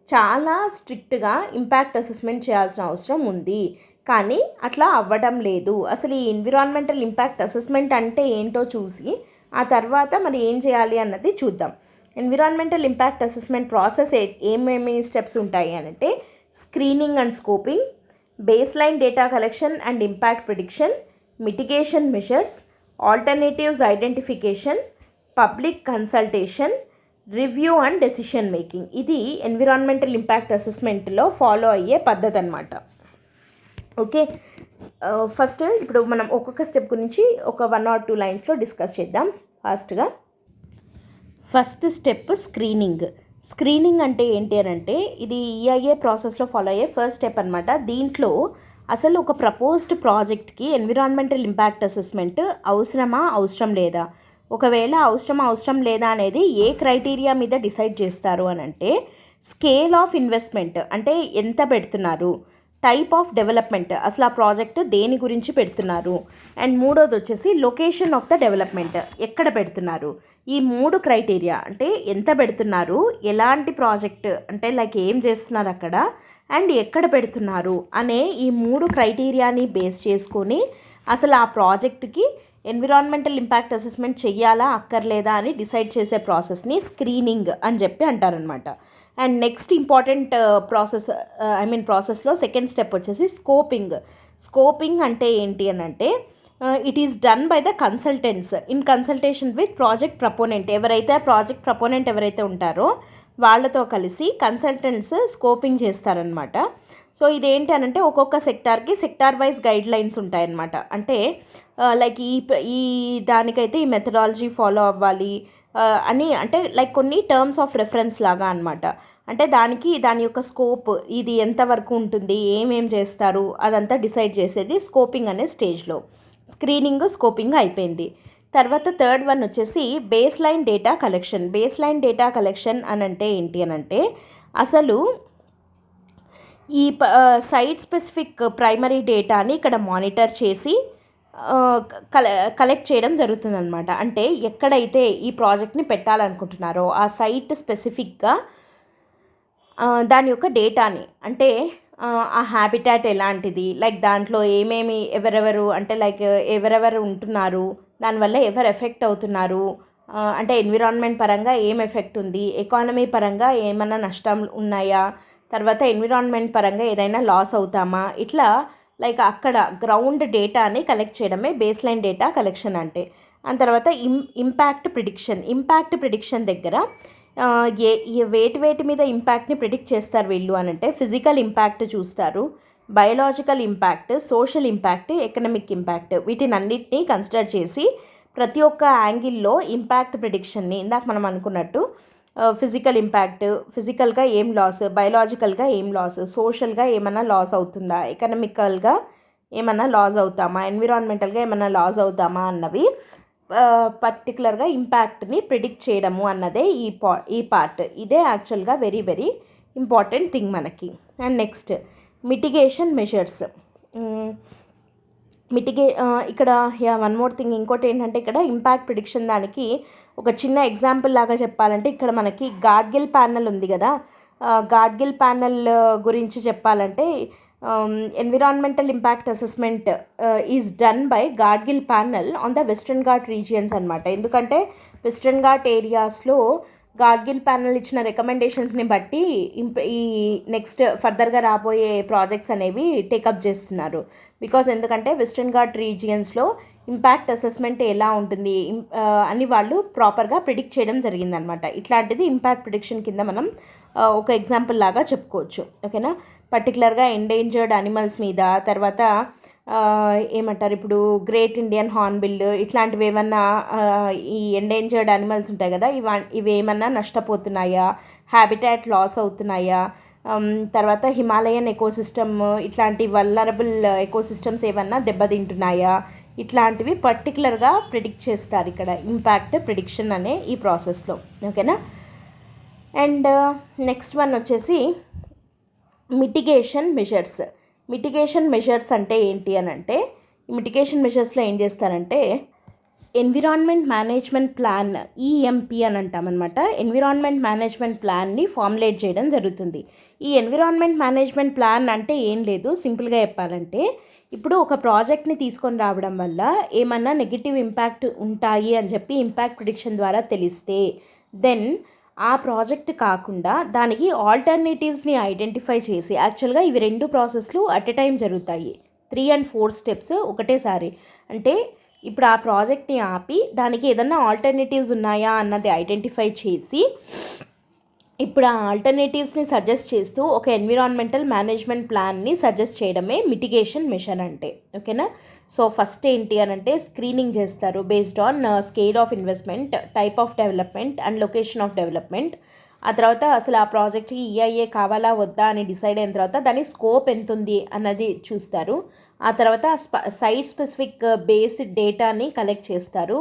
చాలా స్ట్రిక్ట్గా ఇంపాక్ట్ అసెస్మెంట్ చేయాల్సిన అవసరం ఉంది, కానీ అట్లా అవ్వడం లేదు. అసలు ఈ ఎన్విరాన్మెంటల్ ఇంపాక్ట్ అసెస్మెంట్ అంటే ఏంటో చూసి ఆ తర్వాత మరి ఏం చేయాలి అన్నది చూద్దాం. ఎన్విరాన్మెంటల్ ఇంపాక్ట్ అసెస్మెంట్ ప్రాసెస్ ఏమేమి స్టెప్స్ ఉంటాయి అంటే screening and scoping, baseline data collection and impact prediction, mitigation measures, alternatives identification, public consultation, review and decision making. ఇది ఎన్విరాన్మెంటల్ ఇంపాక్ట్ అసెస్మెంట్లో ఫాలో అయ్యే పద్ధతి అన్నమాట. ఓకే, ఫస్ట్ ఇప్పుడు మనం ఒక్కొక్క స్టెప్ గురించి ఒక 1 or 2 లైన్స్లో డిస్కస్ చేద్దాం ఫాస్ట్గా. ఫస్ట్ స్టెప్ స్క్రీనింగ్ అంటే ఏంటి అని అంటే ఇది ఈఐఏ ప్రాసెస్లో ఫాలో అయ్యే ఫస్ట్ స్టెప్ అనమాట. దీంట్లో అసలు ఒక ప్రపోజ్డ్ ప్రాజెక్ట్కి ఎన్విరాన్మెంటల్ ఇంపాక్ట్ అసెస్మెంట్ అవసరం లేదా, ఒకవేళ అవసరం లేదా అనేది ఏ క్రైటీరియా మీద డిసైడ్ చేస్తారు అని అంటే స్కేల్ ఆఫ్ ఇన్వెస్ట్మెంట్, అంటే ఎంత పెడుతున్నారు, టైప్ ఆఫ్ డెవలప్మెంట్, అసలు ఆ ప్రాజెక్ట్ దేని గురించి పెడుతున్నారు, అండ్ మూడోది వచ్చేసి లొకేషన్ ఆఫ్ ద డెవలప్మెంట్, ఎక్కడ పెడుతున్నారు. ఈ 3 క్రైటీరియా, అంటే ఎంత పెడుతున్నారు, ఎలాంటి ప్రాజెక్ట్ అంటే లైక్ ఏం చేస్తున్నారు అక్కడ, అండ్ ఎక్కడ పెడుతున్నారు అనే ఈ 3 క్రైటీరియాని బేస్ చేసుకొని అసలు ఆ ప్రాజెక్ట్కి ఎన్విరాన్మెంటల్ ఇంపాక్ట్ అసెస్మెంట్ చెయ్యాలా అక్కర్లేదా అని డిసైడ్ చేసే ప్రాసెస్ని స్క్రీనింగ్ అని చెప్పి అంటారనమాట. అండ్ నెక్స్ట్ ఇంపార్టెంట్ ప్రాసెస్లో సెకండ్ స్టెప్ వచ్చేసి స్కోపింగ్ అంటే ఏంటి అని అంటే it is done by the consultants in consultation with project proponent. Project proponent ఎవరైతే ఉంటారో వాళ్ళతో కలిసి కన్సల్టెంట్స్ స్కోపింగ్ చేస్తారనమాట. సో ఇదేంటి అని అంటే ఒక్కొక్క సెక్టార్ వైజ్ గైడ్ లైన్స్ ఉంటాయన్నమాట. అంటే లైక్ ఈ దానికైతే ఈ మెథడాలజీ ఫాలో అవ్వాలి అని, అంటే లైక్ కొన్ని టర్మ్స్ ఆఫ్ రెఫరెన్స్ లాగా అనమాట. అంటే దాని యొక్క స్కోప్ ఇది ఎంతవరకు ఉంటుంది, ఏమేం చేస్తారు అదంతా డిసైడ్ చేసేది స్కోపింగ్ అనే స్టేజ్లో. స్కోపింగ్ అయిపోయింది. తర్వాత థర్డ్ వన్ వచ్చేసి బేస్ లైన్ డేటా కలెక్షన్ అని అంటే ఏంటి అని అంటే అసలు ఈ సైట్ స్పెసిఫిక్ ప్రైమరీ డేటాని ఇక్కడ మానిటర్ చేసి కలెక్ట్ చేయడం జరుగుతుందన్నమాట. అంటే ఎక్కడైతే ఈ ప్రాజెక్ట్ని పెట్టాలనుకుంటున్నారో ఆ సైట్ స్పెసిఫిక్గా దాని యొక్క డేటాని, అంటే ఆ హ్యాబిటాట్ ఎలాంటిది, లైక్ దాంట్లో ఏమేమి ఎవరెవరు ఉంటున్నారు, దానివల్ల ఎవరు ఎఫెక్ట్ అవుతున్నారు, అంటే ఎన్విరాన్మెంట్ పరంగా ఏం ఎఫెక్ట్ ఉంది, ఎకానమీ పరంగా ఏమైనా నష్టం ఉన్నాయా, తర్వాత ఎన్విరాన్మెంట్ పరంగా ఏదైనా లాస్ అవుతామా, ఇట్లా లైక్ అక్కడ గ్రౌండ్ డేటాని కలెక్ట్ చేయడమే బేస్ లైన్ డేటా కలెక్షన్ అంటే. ఆ తర్వాత ఇంపాక్ట్ ప్రిడిక్షన్ దగ్గర వేటి మీద ఇంపాక్ట్ని ప్రిడిక్ట్ చేస్తారు వీళ్ళు అని అంటే ఫిజికల్ ఇంపాక్ట్ చూస్తారు, biological impact, social impact, economic impact, వీటినన్నిటినీ కన్సిడర్ చేసి ప్రతి ఒక్క యాంగిల్లో ఇంపాక్ట్ ప్రిడిక్షన్ని ఇందాక మనం అనుకున్నట్టు ఫిజికల్ ఇంపాక్ట్, ఫిజికల్గా ఏం లాస్, బయోలాజికల్గా ఏం లాస్, సోషల్గా ఏమైనా లాస్ అవుతుందా, ఎకనామికల్గా ఏమన్నా లాస్ అవుతామా, ఎన్విరాన్మెంటల్గా ఏమన్నా లాస్ అవుతామా అన్నవి పర్టికులర్గా ఇంపాక్ట్ని ప్రిడిక్ట్ చేయడము అన్నదే ఈ పార్ట్. ఇదే యాక్చువల్గా వెరీ వెరీ ఇంపార్టెంట్ థింగ్ మనకి. And next mitigation measures. ఇక్కడ వన్ మోర్ థింగ్, ఇంకోటి ఏంటంటే ఇక్కడ ఇంపాక్ట్ ప్రిడిక్షన్ దానికి ఒక చిన్న ఎగ్జాంపుల్ లాగా చెప్పాలంటే ఇక్కడ మనకి గాడ్గిల్ ప్యానెల్ ఉంది కదా, గాడ్గిల్ ప్యానెల్ గురించి చెప్పాలంటే environmental impact assessment is done by Gadgil panel on the western ghat regions అనమాట. ఎందుకంటే వెస్ట్రన్ ఘాట్ ఏరియాస్లో గాడ్గిల్ ప్యానెల్ ఇచ్చిన రికమెండేషన్స్ని బట్టి ఈ నెక్స్ట్ ఫర్దర్గా రాబోయే ప్రాజెక్ట్స్ అనేవి టేకప్ చేస్తున్నారు. బికాజ్ ఎందుకంటే వెస్ట్రన్ ఘాట్ రీజియన్స్లో ఇంపాక్ట్ అసెస్మెంట్ ఎలా ఉంటుంది అని వాళ్ళు ప్రాపర్గా ప్రిడిక్ట్ చేయడం జరిగిందనమాట. ఇట్లాంటిది ఇంపాక్ట్ ప్రిడిక్షన్ కింద మనం ఒక ఎగ్జాంపుల్ లాగా చెప్పుకోవచ్చు. ఓకేనా. పర్టికులర్గా ఎండేంజర్డ్ అనిమల్స్ మీద, తర్వాత ఏమంటారు ఇప్పుడు గ్రేట్ ఇండియన్ హార్న్బిల్ ఇట్లాంటివి ఏమన్నా ఈ ఎండేంజర్డ్ అనిమల్స్ ఉంటాయి కదా, ఇవి ఏమన్నా నష్టపోతున్నాయా, హ్యాబిటాట్ లాస్ అవుతున్నాయా, తర్వాత హిమాలయన్ ఎకోసిస్టమ్ ఇట్లాంటి వల్నరబుల్ ఎకోసిస్టమ్స్ ఏమన్నా దెబ్బతింటున్నాయా, ఇట్లాంటివి పర్టికులర్గా ప్రిడిక్ట్ చేస్తారు ఇక్కడ ఇంపాక్ట్ ప్రిడిక్షన్ అనే ఈ ప్రాసెస్లో. ఓకేనా. అండ్ నెక్స్ట్ వన్ వచ్చేసి మిటిగేషన్ మెజర్స్. మిటిగేషన్ మెజర్స్ అంటే ఏంటి అని అంటే మిటిగేషన్ మెజర్స్లో ఏం చేస్తారంటే ఎన్విరాన్మెంట్ మేనేజ్మెంట్ ప్లాన్, ఈఎంపి అని అంటామన్నమాట. ఎన్విరాన్మెంట్ మేనేజ్మెంట్ ప్లాన్ని ఫార్ములేట్ చేయడం జరుగుతుంది. ఈ ఎన్విరాన్మెంట్ మేనేజ్మెంట్ ప్లాన్ అంటే ఏం లేదు, సింపుల్గా చెప్పాలంటే ఇప్పుడు ఒక ప్రాజెక్ట్ని తీసుకొని రావడం వల్ల ఏమన్నా నెగిటివ్ ఇంపాక్ట్ ఉంటాయి అని చెప్పి ఇంపాక్ట్ ప్రిడిక్షన్ ద్వారా తెలిస్తే దెన్ ఆ ప్రాజెక్ట్ కాకుండా దానికి ఆల్టర్నేటివ్స్ని ఐడెంటిఫై చేసి, యాక్చువల్గా ఇవి 2 ప్రాసెస్లు అట్ ఎ టైం జరుగుతాయి, 3 and 4 స్టెప్స్ ఒకటేసారి. అంటే ఇప్పుడు ఆ ప్రాజెక్ట్ని ఆపి దానికి ఏదన్నా ఆల్టర్నేటివ్స్ ఉన్నాయా అన్నది ఐడెంటిఫై చేసి ఇప్పుడు ఆ ఆల్టర్నేటివ్స్ని సజెస్ట్ చేస్తూ ఒక ఎన్విరాన్మెంటల్ మేనేజ్మెంట్ ప్లాన్ని సజెస్ట్ చేయడమే మిటిగేషన్ మెషర్ అంటే. ఓకేనా. సో ఫస్ట్ ఏంటి అని అంటే స్క్రీనింగ్ చేస్తారు based on scale of investment, type of development and location of development. ఆ తర్వాత అసలు ఆ ప్రాజెక్ట్కి ఈఐఏ కావాలా వద్దా అని డిసైడ్ అయిన తర్వాత దాని స్కోప్ ఎంత ఉంది అన్నది చూస్తారు. ఆ తర్వాత సైట్ స్పెసిఫిక్ బేస్డ్ డేటాని కలెక్ట్ చేస్తారు.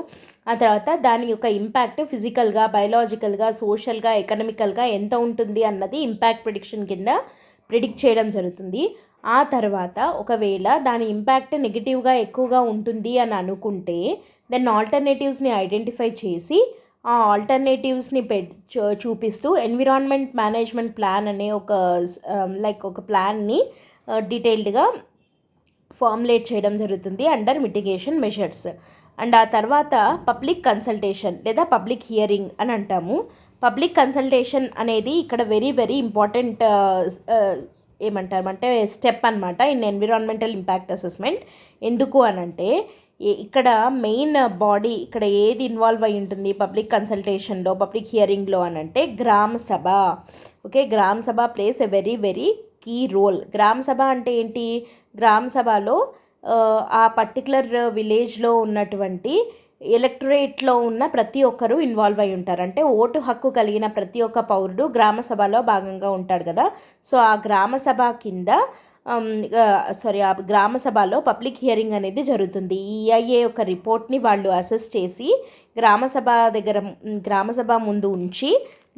ఆ తర్వాత దాని యొక్క ఇంపాక్ట్ ఫిజికల్గా, బయోలాజికల్గా, సోషల్గా, ఎకనామికల్గా ఎంత ఉంటుంది అన్నది ఇంపాక్ట్ ప్రిడిక్షన్ కింద ప్రిడిక్ట్ చేయడం జరుగుతుంది. ఆ తర్వాత ఒకవేళ దాని ఇంపాక్ట్ నెగిటివ్గా ఎక్కువగా ఉంటుంది అని అనుకుంటే దెన్ ఆల్టర్నేటివ్స్ని ఐడెంటిఫై చేసి ఆ ఆల్టర్నేటివ్స్ని చూపిస్తూ ఎన్విరాన్మెంట్ మేనేజ్మెంట్ ప్లాన్ అనే ఒక ప్లాన్ని డీటెయిల్డ్గా ఫార్ములేట్ చేయడం జరుగుతుంది అండర్ మిటిగేషన్ మెజర్స్. అండ్ ఆ తర్వాత పబ్లిక్ కన్సల్టేషన్ లేదా పబ్లిక్ హియరింగ్ అని అంటాము. పబ్లిక్ కన్సల్టేషన్ అనేది ఇక్కడ వెరీ వెరీ ఇంపార్టెంట్ ఏమంటామంటే స్టెప్ అనమాట ఇన్ ఎన్విరాన్మెంటల్ ఇంపాక్ట్ అసెస్మెంట్. ఎందుకు అనంటే ఇక్కడ మెయిన్ బాడీ ఇక్కడ ఏది ఇన్వాల్వ్ అయి ఉంటుంది పబ్లిక్ కన్సల్టేషన్లో, పబ్లిక్ హియరింగ్లో అనంటే గ్రామ సభ. Okay. Gram sabha plays a very very key role. Gram sabha అంటే ఏంటి, గ్రామ సభలో ఆ పర్టికులర్ విలేజ్లో ఉన్నటువంటి ఎలక్టరేట్లో ఉన్న ప్రతి ఒక్కరూ ఇన్వాల్వ్ అయి ఉంటారు. అంటే ఓటు హక్కు కలిగిన ప్రతి ఒక్క పౌరుడు గ్రామ సభలో భాగంగా ఉంటాడు కదా. సో ఆ గ్రామ సభ కింద ఆ గ్రామ సభలో పబ్లిక్ హియరింగ్ అనేది జరుగుతుంది. ఈఐఏ యొక్క రిపోర్ట్ని వాళ్ళు అసెస్ చేసి గ్రామ సభ ముందు ఉంచి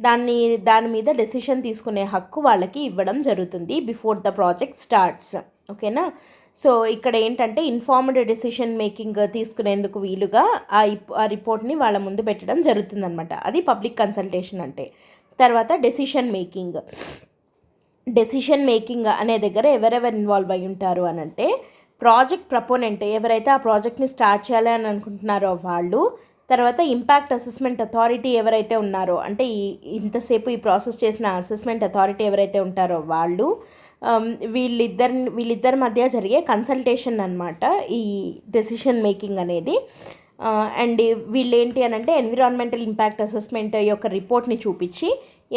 దాని మీద డెసిషన్ తీసుకునే హక్కు వాళ్ళకి ఇవ్వడం జరుగుతుంది బిఫోర్ ద ప్రాజెక్ట్ స్టార్ట్స్. ఓకేనా. సో ఇక్కడ ఏంటంటే ఇన్ఫార్మ్డ్ డెసిషన్ మేకింగ్ తీసుకునేందుకు వీలుగా ఆ రిపోర్ట్ని వాళ్ళ ముందు పెట్టడం జరుగుతుందన్నమాట. అది పబ్లిక్ కన్సల్టేషన్ అంటే. తర్వాత డెసిషన్ మేకింగ్ అనే దగ్గర ఎవరెవరు ఇన్వాల్వ్ అయి ఉంటారు అని అంటే ప్రాజెక్ట్ ప్రపోనెంట్, ఎవరైతే ఆ ప్రాజెక్ట్ని స్టార్ట్ చేయాలి అని అనుకుంటున్నారో వాళ్ళు, తర్వాత ఇంపాక్ట్ అసెస్మెంట్ అథారిటీ ఎవరైతే ఉన్నారో అంటే ఇంతసేపు ఈ ప్రాసెస్ చేసిన అసెస్మెంట్ అథారిటీ ఎవరైతే ఉంటారో వాళ్ళు, వీళ్ళిద్దరి మధ్య జరిగే కన్సల్టేషన్ అన్నమాట ఈ డెసిషన్ మేకింగ్ అనేది. అండ్ వీళ్ళు ఏంటి అని అంటే ఎన్విరాన్మెంటల్ ఇంపాక్ట్ అసెస్మెంట్ యొక్క రిపోర్ట్ని చూపించి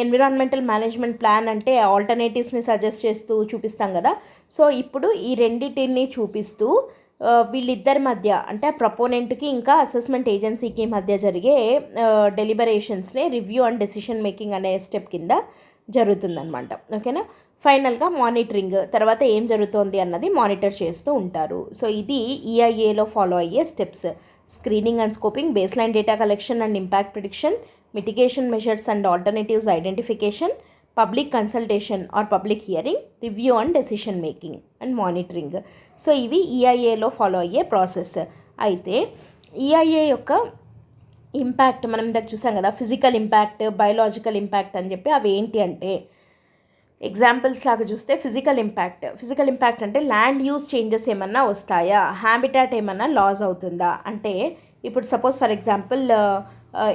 ఎన్విరాన్మెంటల్ మేనేజ్మెంట్ ప్లాన్ అంటే ఆల్టర్నేటివ్స్ని సజెస్ట్ చేస్తూ చూపిస్తాం కదా. సో ఇప్పుడు ఈ రెండింటిని చూపిస్తూ వీళ్ళిద్దరి మధ్య అంటే ప్రపోనెంట్కి ఇంకా అసెస్మెంట్ ఏజెన్సీకి మధ్య జరిగే డెలిబరేషన్స్ని రివ్యూ అండ్ డెసిషన్ మేకింగ్ అనే స్టెప్ కింద జరుగుతుందన్నమాట. ఓకేనా. ఫైనల్గా మానిటరింగ్ తర్వాత ఏం జరుగుతోంది అన్నది మానిటర్ చేస్తూ ఉంటారు. సో ఇది ఈఐఏలో ఫాలో అయ్యే steps: screening and scoping, baseline data collection and impact prediction, mitigation measures and alternatives identification, public consultation or public hearing, review and decision making and monitoring. So ఇవి ఈఐఏలో follow అయ్యే process. అయితే EIA యొక్క impact మనం ఇందాక చూసాం కదా, physical impact, biological impact అని చెప్పి. అవి ఏంటి అంటే ఎగ్జాంపుల్స్ లాగా చూస్తే ఫిజికల్ ఇంపాక్ట్ అంటే ల్యాండ్ యూజ్ చేంజెస్ ఏమన్నా వస్తాయా, హ్యాబిటాట్ ఏమన్నా లాస్ అవుతుందా. అంటే ఇప్పుడు సపోజ్ ఫర్ ఎగ్జాంపుల్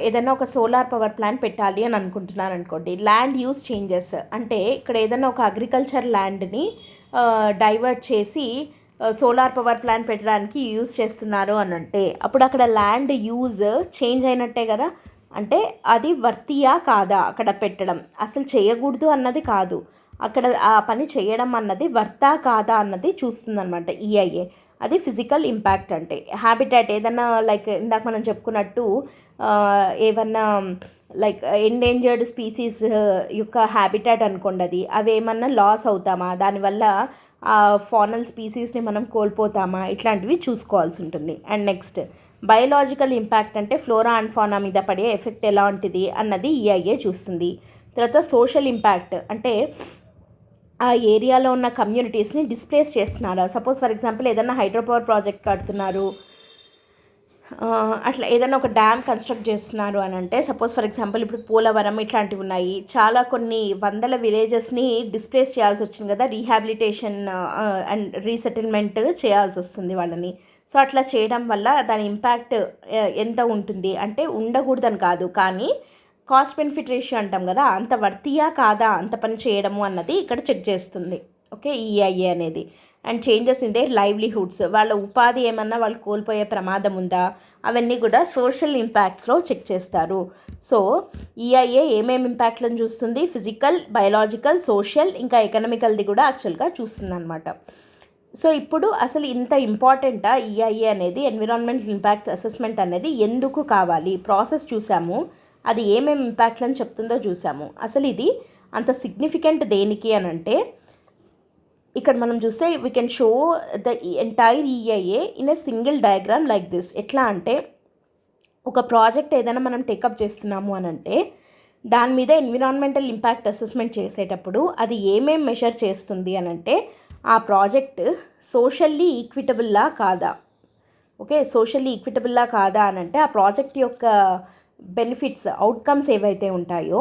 ఏదైనా ఒక సోలార్ పవర్ ప్లాంట్ పెట్టాలి అని అనుకుంటున్నాను అనుకోండి. ల్యాండ్ యూజ్ చేంజెస్ అంటే ఇక్కడ ఏదైనా ఒక అగ్రికల్చర్ ల్యాండ్ని డైవర్ట్ చేసి సోలార్ పవర్ ప్లాంట్ పెట్టడానికి యూజ్ చేస్తున్నారు అని అంటే అప్పుడు అక్కడ ల్యాండ్ యూజ్ చేంజ్ అయినట్టే కదా. అంటే అది వర్తియా కాదా అక్కడ పెట్టడం, అసలు చేయకూడదు అన్నది కాదు, అక్కడ ఆ పని చేయడం అన్నది వర్తా కాదా అన్నది చూస్తుందన్నమాట ఈఐఏ. అది ఫిజికల్ ఇంపాక్ట్ అంటే. హ్యాబిటాట్ ఏదన్నా లైక్ ఇందాక మనం చెప్పుకున్నట్టు ఏమన్నా లైక్ ఎండేంజర్డ్ స్పీసీస్ యొక్క హ్యాబిటాట్ అనుకోండి, అవి ఏమన్నా లాస్ అవుతామా, దానివల్ల ఫానల్ స్పీసీస్ని మనం కోల్పోతామా, ఇట్లాంటివి చూసుకోవాల్సి ఉంటుంది. అండ్ నెక్స్ట్ బయోలాజికల్ ఇంపాక్ట్ అంటే ఫ్లోరా అండ్ ఫానా మీద పడే ఎఫెక్ట్ ఎలాంటిది అన్నది ఈఐఏ చూస్తుంది. తర్వాత సోషల్ ఇంపాక్ట్ అంటే ఆ ఏరియాలో ఉన్న కమ్యూనిటీస్ని డిస్ప్లేస్ చేస్తున్నారా. సపోజ్ ఫర్ ఎగ్జాంపుల్ ఏదైనా హైడ్రో పవర్ ప్రాజెక్ట్ కడుతున్నారు, అట్లా ఏదైనా ఒక డ్యామ్ కన్స్ట్రక్ట్ చేస్తున్నారు అని అంటే సపోజ్ ఫర్ ఎగ్జాంపుల్ ఇప్పుడు పోలవరం ఇట్లాంటివి ఉన్నాయి, చాలా కొన్ని వందల విలేజెస్ని డిస్ప్లేస్ చేయాల్సి వచ్చింది కదా, రీహాబిలిటేషన్ అండ్ రీసెటిల్మెంట్ చేయాల్సి వస్తుంది వాళ్ళని. సో అట్లా చేయడం వల్ల దాని ఇంపాక్ట్ ఎంత ఉంటుంది అంటే ఉండకూడదని కాదు, కానీ కాస్ట్ బెనిఫిట్ రేషియో అంటాం కదా, అంత వర్తియా కాదా అంత పని చేయడము అన్నది ఇక్కడ చెక్ చేస్తుంది. ఓకే, ఈఐఏ అనేది. And changes in there livelihoods, వాళ్ళ ఉపాధి ఏమన్నా వాళ్ళు కోల్పోయే ప్రమాదం ఉందా, అవన్నీ కూడా సోషల్ ఇంపాక్ట్స్లో చెక్ చేస్తారు. సో ఈఐఏ ఏమేమి ఇంపాక్ట్లను చూస్తుంది, ఫిజికల్, బయోలాజికల్, సోషల్, ఇంకా ఎకనామికల్ది కూడా యాక్చువల్గా చూస్తుంది అనమాట. సో ఇప్పుడు అసలు ఇంత ఇంపార్టెంటా ఈఐఏ అనేది, ఎన్విరాన్మెంటల్ ఇంపాక్ట్ అసెస్మెంట్ అనేది ఎందుకు కావాలి, ప్రాసెస్ చూసాము, అది ఏమేమి ఇంపాక్ట్లను చెప్తుందో చూసాము. అసలు ఇది అంత సిగ్నిఫికెంట్ దేనికి అని అంటే ఇక్కడ మనం చూస్తే we can show the entire EIA in a single diagram like this. ఎట్లా అంటే ఒక ప్రాజెక్ట్ ఏదైనా మనం టేకప్ చేస్తున్నాము అని అంటే దాని మీద ఎన్విరాన్మెంటల్ ఇంపాక్ట్ అసెస్మెంట్ చేసేటప్పుడు అది ఏమేమి మెషర్ చేస్తుంది అని అంటే ఆ ప్రాజెక్ట్ సోషల్లీ ఈక్విటబుల్లా కాదా. ఓకే, సోషల్లీ ఈక్విటబుల్లా కాదా అని అంటే ఆ ప్రాజెక్ట్ యొక్క బెనిఫిట్స్, అవుట్కమ్స్ ఏవైతే ఉంటాయో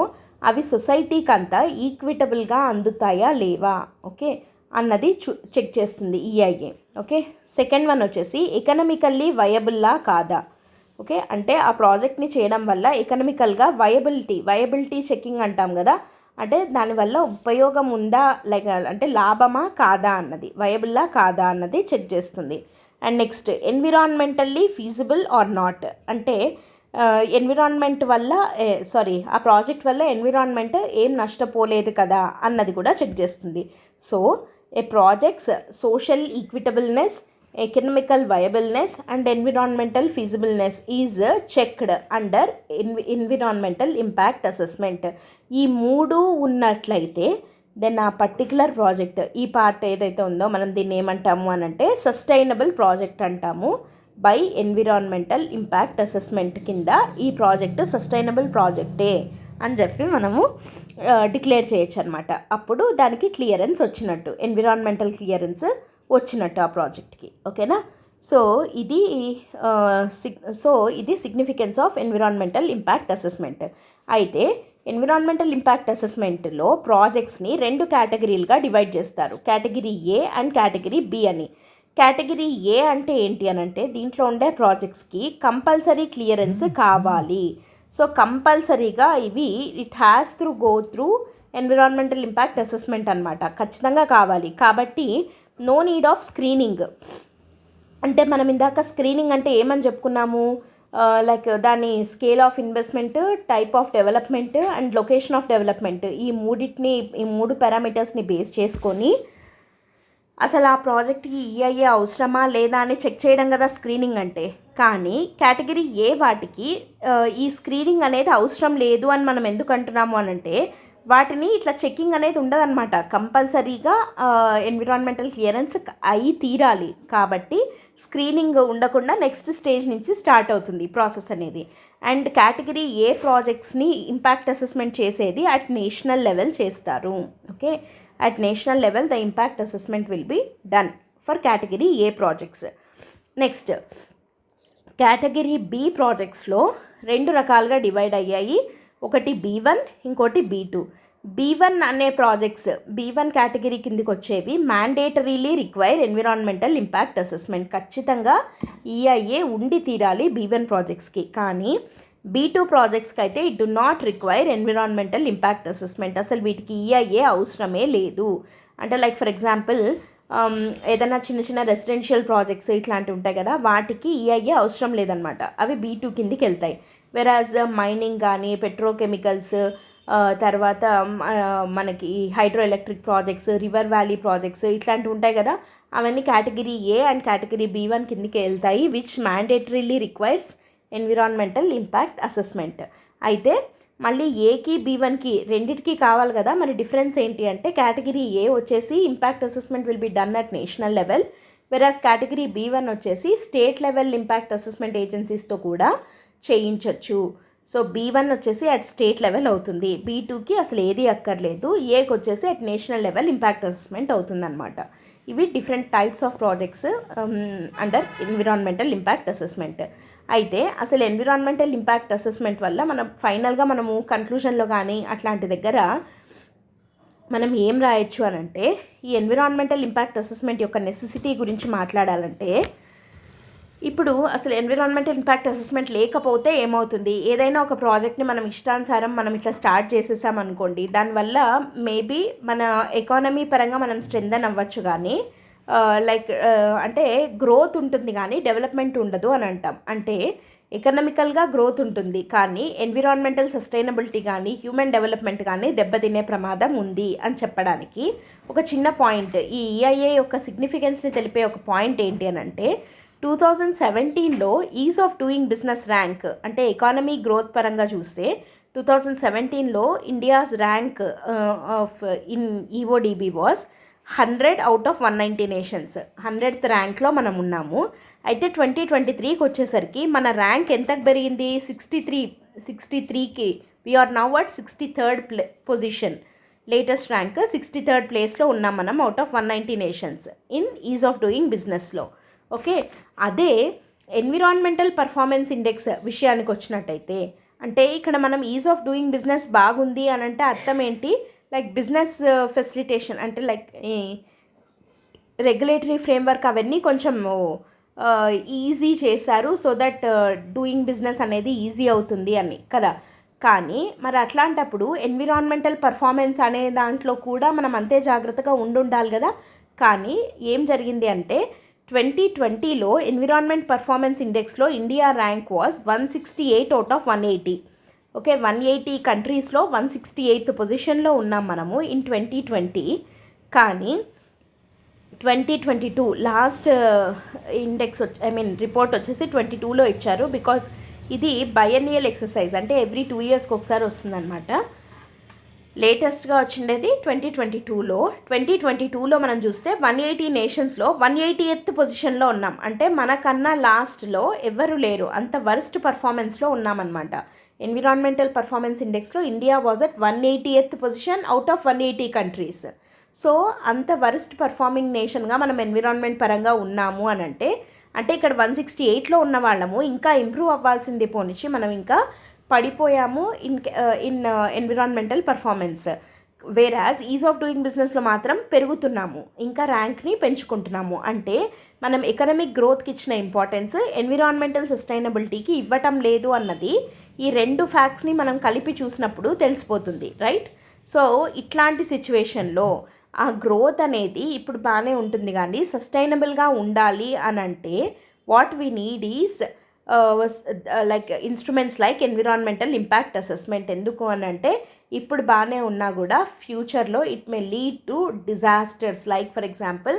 అవి సొసైటీకి అంతా ఈక్విటబుల్గా అందుతాయా లేవా, ఓకే అన్నది చెక్ చేస్తుంది ఈఐఏ. ఓకే, సెకండ్ వన్ వచ్చేసి ఎకనామికల్లీ వయబుల్లా కాదా. ఓకే, అంటే ఆ ప్రాజెక్ట్ని చేయడం వల్ల ఎకనామికల్గా వయబిలిటీ చెకింగ్ అంటాం కదా, అంటే దానివల్ల ఉపయోగం ఉందా లైక్ అంటే లాభమా కాదా అన్నది, వయబుల్లా కాదా అన్నది చెక్ చేస్తుంది. And next environmentally feasible or not, అంటే ఎన్విరాన్మెంట్ వల్ల ఆ ప్రాజెక్ట్ వల్ల ఎన్విరాన్మెంట్ ఏం నష్టపోలేదు కదా అన్నది కూడా చెక్ చేస్తుంది. So a projects social equitableness, economical viableness and environmental feasibleness is checked under environmental impact assessment. ఈ మూడు ఉన్నట్లయితే దెన్ ఆ పర్టికులర్ ప్రాజెక్ట్, ఈ పార్ట్ ఏదైతే ఉందో మనం దీన్ని ఏమంటాము అని అంటే సస్టైనబుల్ ప్రాజెక్ట్ అంటాము. బై ఎన్విరాన్మెంటల్ ఇంపాక్ట్ అసెస్మెంట్ కింద ఈ ప్రాజెక్ట్ సస్టైనబుల్ ప్రాజెక్టే అని చెప్పి మనము డిక్లేర్ చేయొచ్చు అనమాట. అప్పుడు దానికి క్లియరెన్స్ వచ్చినట్టు, ఎన్విరాన్మెంటల్ క్లియరెన్స్ వచ్చినట్టు ఆ ప్రాజెక్ట్కి. ఓకేనా. సో ఇది significance of environmental impact assessment. అయితే ఎన్విరాన్మెంటల్ ఇంపాక్ట్ అసెస్మెంట్లో ప్రాజెక్ట్స్ని 2 కేటగిరీలుగా డివైడ్ చేస్తారు, category A and category B అని. కేటగిరీ ఏ అంటే ఏంటి అని అంటే దీంట్లో ఉండే ప్రాజెక్ట్స్కి కంపల్సరీ క్లియరెన్స్ కావాలి. సో కంపల్సరీగా it has go through environmental impact assessment అనమాట, ఖచ్చితంగా కావాలి. కాబట్టి నో నీడ్ ఆఫ్ స్క్రీనింగ్. అంటే మనం ఇందాక స్క్రీనింగ్ అంటే ఏమని చెప్పుకున్నాము, లైక్ దాని scale of investment, type of development and location of development, ఈ మూడు పారామీటర్స్ని బేస్ చేసుకొని అసలు ఆ ప్రాజెక్ట్కి ఈఐఏ అవసరమా లేదా అని చెక్ చేయడం కదా స్క్రీనింగ్ అంటే. కానీ కేటగిరీ ఏ వాటికి ఈ స్క్రీనింగ్ అనేది అవసరం లేదు అని మనం ఎందుకు అంటున్నాము అని అంటే, వాటిని ఇట్లా చెక్కింగ్ అనేది ఉండదన్నమాట. కంపల్సరీగా ఎన్విరాన్మెంటల్ క్లియరెన్స్ అయి తీరాలి. కాబట్టి స్క్రీనింగ్ ఉండకుండా నెక్స్ట్ స్టేజ్ నుంచి స్టార్ట్ అవుతుంది ప్రాసెస్ అనేది. అండ్ కేటగిరీ ఏ ప్రాజెక్ట్స్ని ఇంపాక్ట్ అసెస్మెంట్ చేసేది అట్ నేషనల్ లెవెల్ చేస్తారు. Okay, at national level the impact assessment will be done for category A projects. Next category B ప్రాజెక్ట్స్లో 2 రకాలుగా డివైడ్ అయ్యాయి. ఒకటి B1, ఇంకోటి B2. B1 అనే ప్రాజెక్ట్స్, B1 కేటగిరీ కిందకి వచ్చేవి మ్యాండేటరీలీ రిక్వైర్ ఎన్విరాన్మెంటల్ ఇంపాక్ట్ అసెస్మెంట్. ఖచ్చితంగా ఈఐఏ ఉండి తీరాలి B1 ప్రాజెక్ట్స్కి. కానీ B2 ప్రాజెక్ట్స్కి అయితే it do not require environmental impact assessment. అసలు వీటికి ఈఐఏ అవసరమే లేదు. అంటే లైక్ ఫర్ ఎగ్జాంపుల్ ఏదైనా చిన్న చిన్న రెసిడెన్షియల్ ప్రాజెక్ట్స్ ఇట్లాంటివి ఉంటాయి కదా, వాటికి ఈఐఏ అవసరం లేదనమాట. అవి B2 కిందికి వెళ్తాయి. వెరాజ్ మైనింగ్ కానీ, పెట్రోకెమికల్స్, తర్వాత మనకి hydro electric projects, river valley projects ఇట్లాంటివి ఉంటాయి కదా, అవన్నీ category A and category B1 కిందికి వెళ్తాయి, which mandatorily requires environmental impact assessment. అయితే మళ్ళీ ఏకి B1కి రెండిటికి కావాలి కదా, మరి డిఫరెన్స్ ఏంటి అంటే కేటగిరీ ఏ వచ్చేసి impact assessment will be done at national level, వెరాస్ category B1 వచ్చేసి స్టేట్ లెవెల్ ఇంపాక్ట్ అసెస్మెంట్ ఏజెన్సీస్తో కూడా చేయించవచ్చు. సో B1 వచ్చేసి అట్ స్టేట్ లెవెల్ అవుతుంది, B2కి అసలు ఏది అక్కర్లేదు, ఏకి వచ్చేసి at national level impact assessment అవుతుందన్నమాట. ఇవి different types of projects under environmental impact assessment. అయితే అసలు ఎన్విరాన్మెంటల్ ఇంపాక్ట్ అసెస్మెంట్ వల్ల మనము కన్క్లూజన్లో కానీ అట్లాంటి దగ్గర మనం ఏం రాయొచ్చు అని అంటే, ఈ ఎన్విరాన్మెంటల్ ఇంపాక్ట్ అసెస్మెంట్ యొక్క నెసెసిటీ గురించి మాట్లాడాలంటే, ఇప్పుడు అసలు ఎన్విరాన్మెంటల్ ఇంపాక్ట్ అసెస్మెంట్ లేకపోతే ఏమవుతుంది, ఏదైనా ఒక ప్రాజెక్ట్ని మనం ఇష్టానుసారం మనం ఇట్లా స్టార్ట్ చేసేసామనుకోండి, దానివల్ల మేబీ మన ఎకానమీ పరంగా మనం స్ట్రెంథన్ అవ్వచ్చు, కానీ అంటే గ్రోత్ ఉంటుంది కానీ డెవలప్మెంట్ ఉండదు అని అంటాం. అంటే ఎకనామికల్గా గ్రోత్ ఉంటుంది కానీ ఎన్విరాన్మెంటల్ సస్టైనబిలిటీ కానీ హ్యూమన్ డెవలప్మెంట్ కానీ దెబ్బతినే ప్రమాదం ఉంది అని చెప్పడానికి ఒక చిన్న పాయింట్, ఈ ఈఐఏ యొక్క సిగ్నిఫికెన్స్ని తెలిపే ఒక పాయింట్ ఏంటి అని అంటే, 2017లో ease of doing business rank, అంటే ఎకానమీ గ్రోత్ పరంగా చూస్తే 2017లో India's rank of in EODB was 100 out of 190 nations. 100th ర్యాంక్లో మనం ఉన్నాము. అయితే 2023కి వచ్చేసరికి మన ర్యాంక్ ఎంతకు పెరిగింది, 63కి. We are now at 63rd position. Latest rank 63rd ప్లేస్లో ఉన్నాం మనం out of 190 nations in ease of doing బిజినెస్లో. ఓకే, అదే ఎన్విరాన్మెంటల్ పర్ఫార్మెన్స్ ఇండెక్స్ విషయానికి వచ్చినట్టయితే, అంటే ఇక్కడ మనం ఈజ్ ఆఫ్ డూయింగ్ బిజినెస్ బాగుంది అని అంటే అర్థం ఏంటి, లైక్ బిజినెస్ ఫెసిలిటేషన్, అంటే లైక్ రెగ్యులేటరీ ఫ్రేమ్వర్క్ అవన్నీ కొంచెం ఈజీ చేశారు, సో దట్ డూయింగ్ బిజినెస్ అనేది ఈజీ అవుతుంది అని కదా. కానీ మరి అట్లాంటప్పుడు ఎన్విరాన్మెంటల్ పర్ఫార్మెన్స్ అనే దాంట్లో కూడా మనం అంతే జాగ్రత్తగా ఉండాలి కదా. కానీ ఏం జరిగింది అంటే 2020లో ఎన్విరాన్మెంట్ పర్ఫార్మెన్స్ ఇండెక్స్లో India rank was 168 out of 180. Okay, 180 కంట్రీస్లో 168th పొజిషన్లో ఉన్నాం మనము ఇన్ 2020. కానీ 2022 లాస్ట్ ఇండెక్స్ రిపోర్ట్ వచ్చేసి 22లో ఇచ్చారు, బికాస్ ఇది బయన్నియల్ ఎక్సర్సైజ్, అంటే ఎవ్రీ 2 yearsకి ఒకసారి వస్తుందన్నమాట. లేటెస్ట్గా వచ్చిండేది 2022లో. 2022లో మనం చూస్తే 180 నేషన్స్లో 180th పొజిషన్లో ఉన్నాం, అంటే మనకన్నా లాస్ట్లో ఎవరు లేరు, అంత వర్స్ట్ పర్ఫార్మెన్స్లో ఉన్నామన్నమాట. ఎన్విరాన్మెంటల్ పర్ఫార్మెన్స్ ఇండెక్స్లో India was at 180th position out of 180 countries. So అంత వర్స్ట్ పర్ఫార్మింగ్ నేషన్గా మనం ఎన్విరాన్మెంట్ పరంగా ఉన్నాము అని అంటే ఇక్కడ 168లో ఉన్న వాళ్ళము ఇంకా ఇంప్రూవ్ అవ్వాల్సింది పోనిచ్చి మనం ఇంకా పడిపోయాము in environmental performance. Whereas ease of doing బిజినెస్లో మాత్రం పెరుగుతున్నాము, ఇంకా ర్యాంక్ని పెంచుకుంటున్నాము. అంటే మనం ఎకనామిక్ గ్రోత్కి ఇచ్చిన ఇంపార్టెన్స్ ఎన్విరాన్మెంటల్ సస్టైనబిలిటీకి ఇవ్వటం లేదు అన్నది ఈ 2 ఫ్యాక్ట్స్ని మనం కలిపి చూసినప్పుడు తెలిసిపోతుంది, రైట్. సో ఇట్లాంటి సిచ్యువేషన్లో ఆ గ్రోత్ అనేది ఇప్పుడు బాగానే ఉంటుంది, కానీ సస్టైనబుల్గా ఉండాలి అని అంటే what we need is like instruments like environmental impact assessment. ఎందుకు అని అంటే ఇప్పుడు బాగానే ఉన్నా కూడా ఫ్యూచర్లో it may lead to disasters. Like for example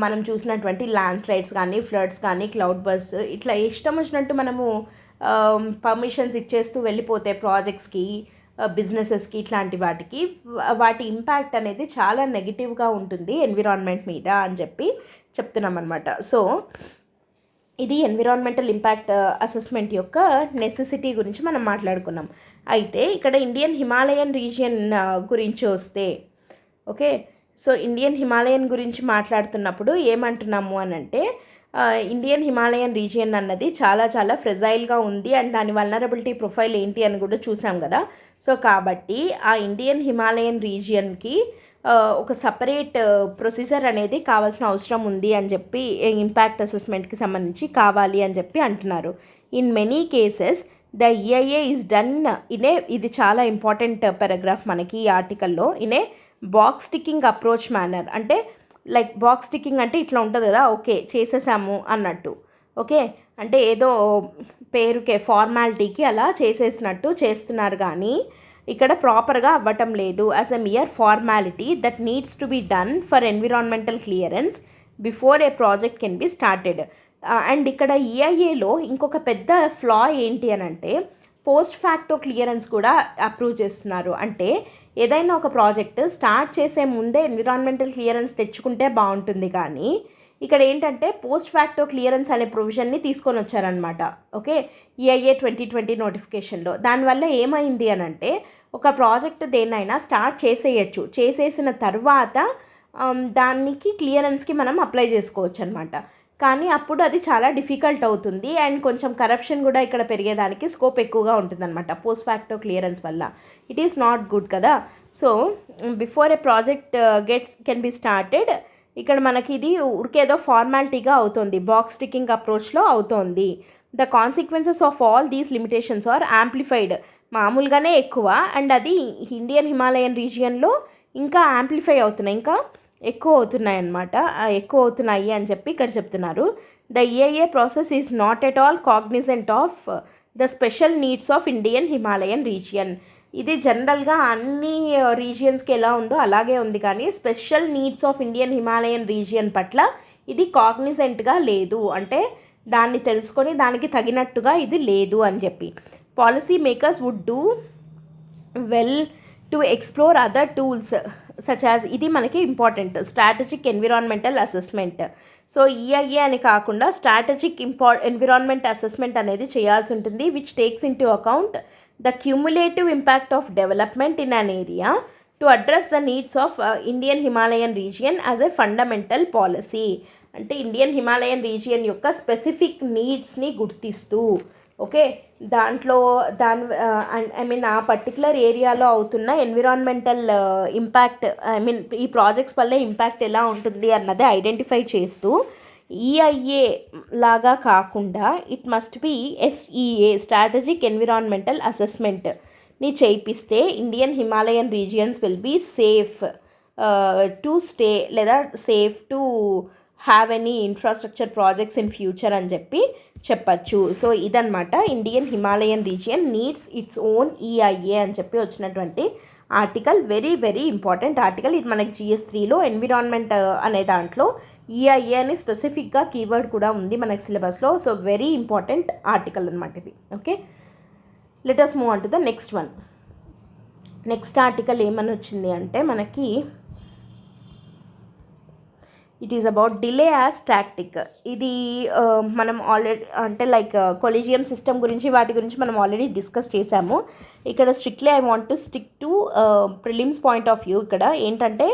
మనం చూసినటువంటి ల్యాండ్ స్లైడ్స్ కానీ, ఫ్లడ్స్ కానీ, క్లౌడ్ బర్స్, ఇట్లా ఇష్టం వచ్చినట్టు మనము పర్మిషన్స్ ఇచ్చేస్తూ వెళ్ళిపోతే ప్రాజెక్ట్స్కి, బిజినెసెస్కి, ఇట్లాంటి వాటికి వాటి ఇంపాక్ట్ అనేది చాలా నెగిటివ్గా ఉంటుంది ఎన్విరాన్మెంట్ మీద అని చెప్పి చెప్తున్నాం అనమాట. సో ఇది ఎన్విరాన్మెంటల్ ఇంపాక్ట్ అసెస్మెంట్ యొక్క నెసెసిటీ గురించి మనం మాట్లాడుకున్నాం. అయితే ఇక్కడ ఇండియన్ హిమాలయన్ రీజియన్ గురించి వస్తే, ఓకే, సో ఇండియన్ హిమాలయన్ గురించి మాట్లాడుతున్నప్పుడు ఏమంటున్నాము అని అంటే ఇండియన్ హిమాలయన్ రీజియన్ అన్నది చాలా చాలా ఫ్రెజైల్గా ఉంది అండ్ దాని వల్నరబిలిటీ ప్రొఫైల్ ఏంటి అని కూడా చూసాం కదా. సో కాబట్టి ఆ ఇండియన్ హిమాలయన్ రీజియన్కి ఒక సపరేట్ ప్రొసీజర్ అనేది కావాల్సిన అవసరం ఉంది అని చెప్పి ఇంపాక్ట్ అసెస్మెంట్కి సంబంధించి కావాలి అని చెప్పి అంటున్నారు. In many cases the EIA is done ఇది చాలా ఇంపార్టెంట్ పారాగ్రాఫ్ మనకి ఈ ఆర్టికల్లో. Box ticking approach manner. అంటే లైక్ బాక్స్ టికింగ్ అంటే ఇట్లా ఉంటుంది కదా, ఓకే చేసేసాము అన్నట్టు, ఓకే అంటే ఏదో పేరుకే ఫార్మాలిటీకి అలా చేసేసినట్టు చేస్తున్నారు కానీ ఇక్కడ ప్రాపర్గా అవ్వటం లేదు. As a mere formality that needs to be done for environmental clearance before a project can be started. And ఇక్కడ ఈఐఏలో ఇంకొక పెద్ద ఫ్లా ఏంటి అని అంటే పోస్ట్ ఫ్యాక్టో క్లియరెన్స్ కూడా అప్రూవ్ చేస్తున్నారు. అంటే ఏదైనా ఒక ప్రాజెక్ట్ స్టార్ట్ చేసే ముందే ఎన్విరాన్మెంటల్ క్లియరెన్స్ తెచ్చుకుంటే బాగుంటుంది, కానీ ఇక్కడ ఏంటంటే పోస్ట్ ఫ్యాక్టో క్లియరెన్స్ అనే ప్రొవిజన్ని తీసుకొని వచ్చారనమాట. ఓకే, ఈఐఏ 2020 నోటిఫికేషన్లో. దానివల్ల ఏమైంది అని అంటే ఒక ప్రాజెక్ట్ దేన్నైనా స్టార్ట్ చేసేయచ్చు, చేసేసిన తర్వాత దానికి క్లియరెన్స్కి మనం అప్లై చేసుకోవచ్చు అనమాట. కానీ అప్పుడు అది చాలా డిఫికల్ట్ అవుతుంది అండ్ కొంచెం కరప్షన్ కూడా ఇక్కడ పెరిగేదానికి స్కోప్ ఎక్కువగా ఉంటుందన్నమాట పోస్ట్ ఫ్యాక్టో క్లియరెన్స్ వల్ల. ఇట్ ఈస్ నాట్ గుడ్ కదా. So before a project can be started, ఇక్కడ మనకి ఇది ఊరికేదో ఫార్మాలిటీగా అవుతుంది, బాక్స్ టికింగ్ అప్రోచ్లో అవుతోంది. The consequences of all these limitations are amplified. మామూలుగానే ఎక్కువ అండ్ అది ఇండియన్ హిమాలయన్ రీజియన్లో ఇంకా యాంప్లిఫై అవుతున్నాయి, ఇంకా ఎక్కువ అవుతున్నాయి అని చెప్పి ఇక్కడ చెప్తున్నారు. The EIA process is not at all Cognizant off the special needs of Indian Himalayan region. ఇది జనరల్గా అన్ని రీజియన్స్కి ఎలా ఉందో అలాగే ఉంది, కానీ special needs of Indian Himalayan region పట్ల ఇది కాగ్నిజెంట్గా లేదు, అంటే దాన్ని తెలుసుకొని దానికి తగినట్టుగా ఇది లేదు అని చెప్పి. Policy makers would do well to explore other tools such as, ఇది మనకి important, strategic environmental assessment. So EIA అని కాకుండా స్ట్రాటజిక్ ఎన్విరాన్మెంట్ అసెస్మెంట్ అనేది చేయాల్సి ఉంటుంది, which takes into account the cumulative impact of development in an area to address the needs of Indian Himalayan region as a fundamental policy. అంటే Indian Himalayan region యొక్క specific నీడ్స్ని గుర్తిస్తూ, okay, దాంట్లో ఆ particular ఏరియాలో అవుతున్న environmental impact, ఈ projects వల్ల ఇంపాక్ట్ ఎలా ఉంటుంది అన్నది ఐడెంటిఫై చేస్తూ ఈఐఏ లాగా కాకుండా it must be SEA, strategic environmental అసెస్మెంట్ని చేయిస్తే Indian Himalayan regions will be safe to stay లేదా safe to have any infrastructure projects in future అని చెప్పచ్చు. సో ఇదన్నమాట Indian Himalayan region needs its own EIA అని చెప్పి వచ్చినటువంటి article. Very very important article. ఇది మనకి GS3లో ఎన్విరాన్మెంట్ అనే దాంట్లో ఈఐఏ అని స్పెసిఫిక్గా కీవర్డ్ కూడా ఉంది మనకి సిలబస్లో. సో వెరీ ఇంపార్టెంట్ ఆర్టికల్ అనమాట ఇది. Okay, let us move on to the next one. Next article ఏమని వచ్చింది అంటే మనకి it is about delay as tactic. ఇది మనం ఆల్రెడీ అంటే లైక్ కొలీజియం సిస్టమ్ గురించి వాటి గురించి మనం ఆల్రెడీ డిస్కస్ చేశాము. ఇక్కడ strictly I want to stick to prelims point of view. ఇక్కడ ఏంటంటే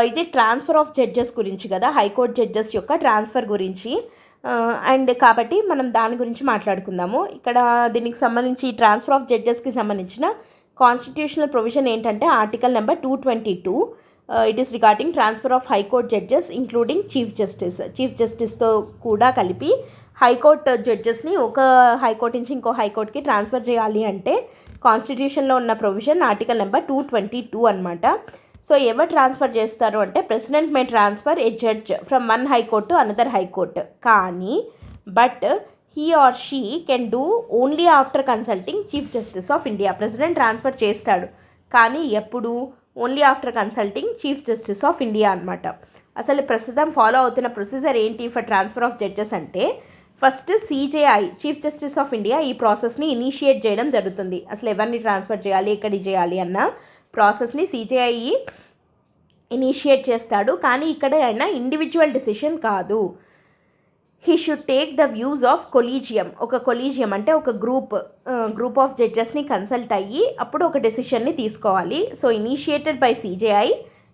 ఇది ట్రాన్స్ఫర్ ఆఫ్ జడ్జెస్ గురించి కదా, హైకోర్టు జడ్జెస్ యొక్క ట్రాన్స్ఫర్ గురించి, అండ్ కాబట్టి మనం దాని గురించి మాట్లాడుకుందాము. ఇక్కడ దీనికి సంబంధించి ట్రాన్స్ఫర్ ఆఫ్ జడ్జెస్కి సంబంధించిన కాన్స్టిట్యూషనల్ ప్రొవిజన్ ఏంటంటే article number 222. It is regarding transfer of high court judges including chief జస్టిస్తో కూడా కలిపి హైకోర్టు జడ్జెస్ని ఒక హైకోర్టు నుంచి ఇంకో హైకోర్టుకి ట్రాన్స్ఫర్ చేయాలి అంటే కాన్స్టిట్యూషన్లో ఉన్న ప్రొవిజన్ ఆర్టికల్ నెంబర్ 222 అనమాట. సో ఎవరు ట్రాన్స్ఫర్ చేస్తారు అంటే president May transfer A judge from one high court to another high court, కానీ but he or she can do only after consulting Chief Justice of India. President transfer చేస్తాడు కానీ ఎప్పుడు only after consulting chief justice of India అనమాట. అసలు ప్రస్తుతం follow అవుతున్న procedure ఏంటి for transfer of judges అంటే first CJI chief justice of India ఈ ప్రాసెస్ని ఇనిషియేట్ చేయడం జరుగుతుంది. అసలు ఎవరిని ట్రాన్స్ఫర్ చేయాలి ఎక్కడికి చేయాలి అన్న ప్రాసెస్ని CJI ఇనిషియేట్ చేస్తాడు. కానీ ఇక్కడ ఆయన ఇండివిజువల్ డెసిషన్ కాదు. He should take the views of collegium. ఒక కొలీజియం అంటే ఒక గ్రూప్ ఆఫ్ జడ్జెస్ని కన్సల్ట్ అయ్యి అప్పుడు ఒక డెసిషన్ని తీసుకోవాలి. So initiated by CJI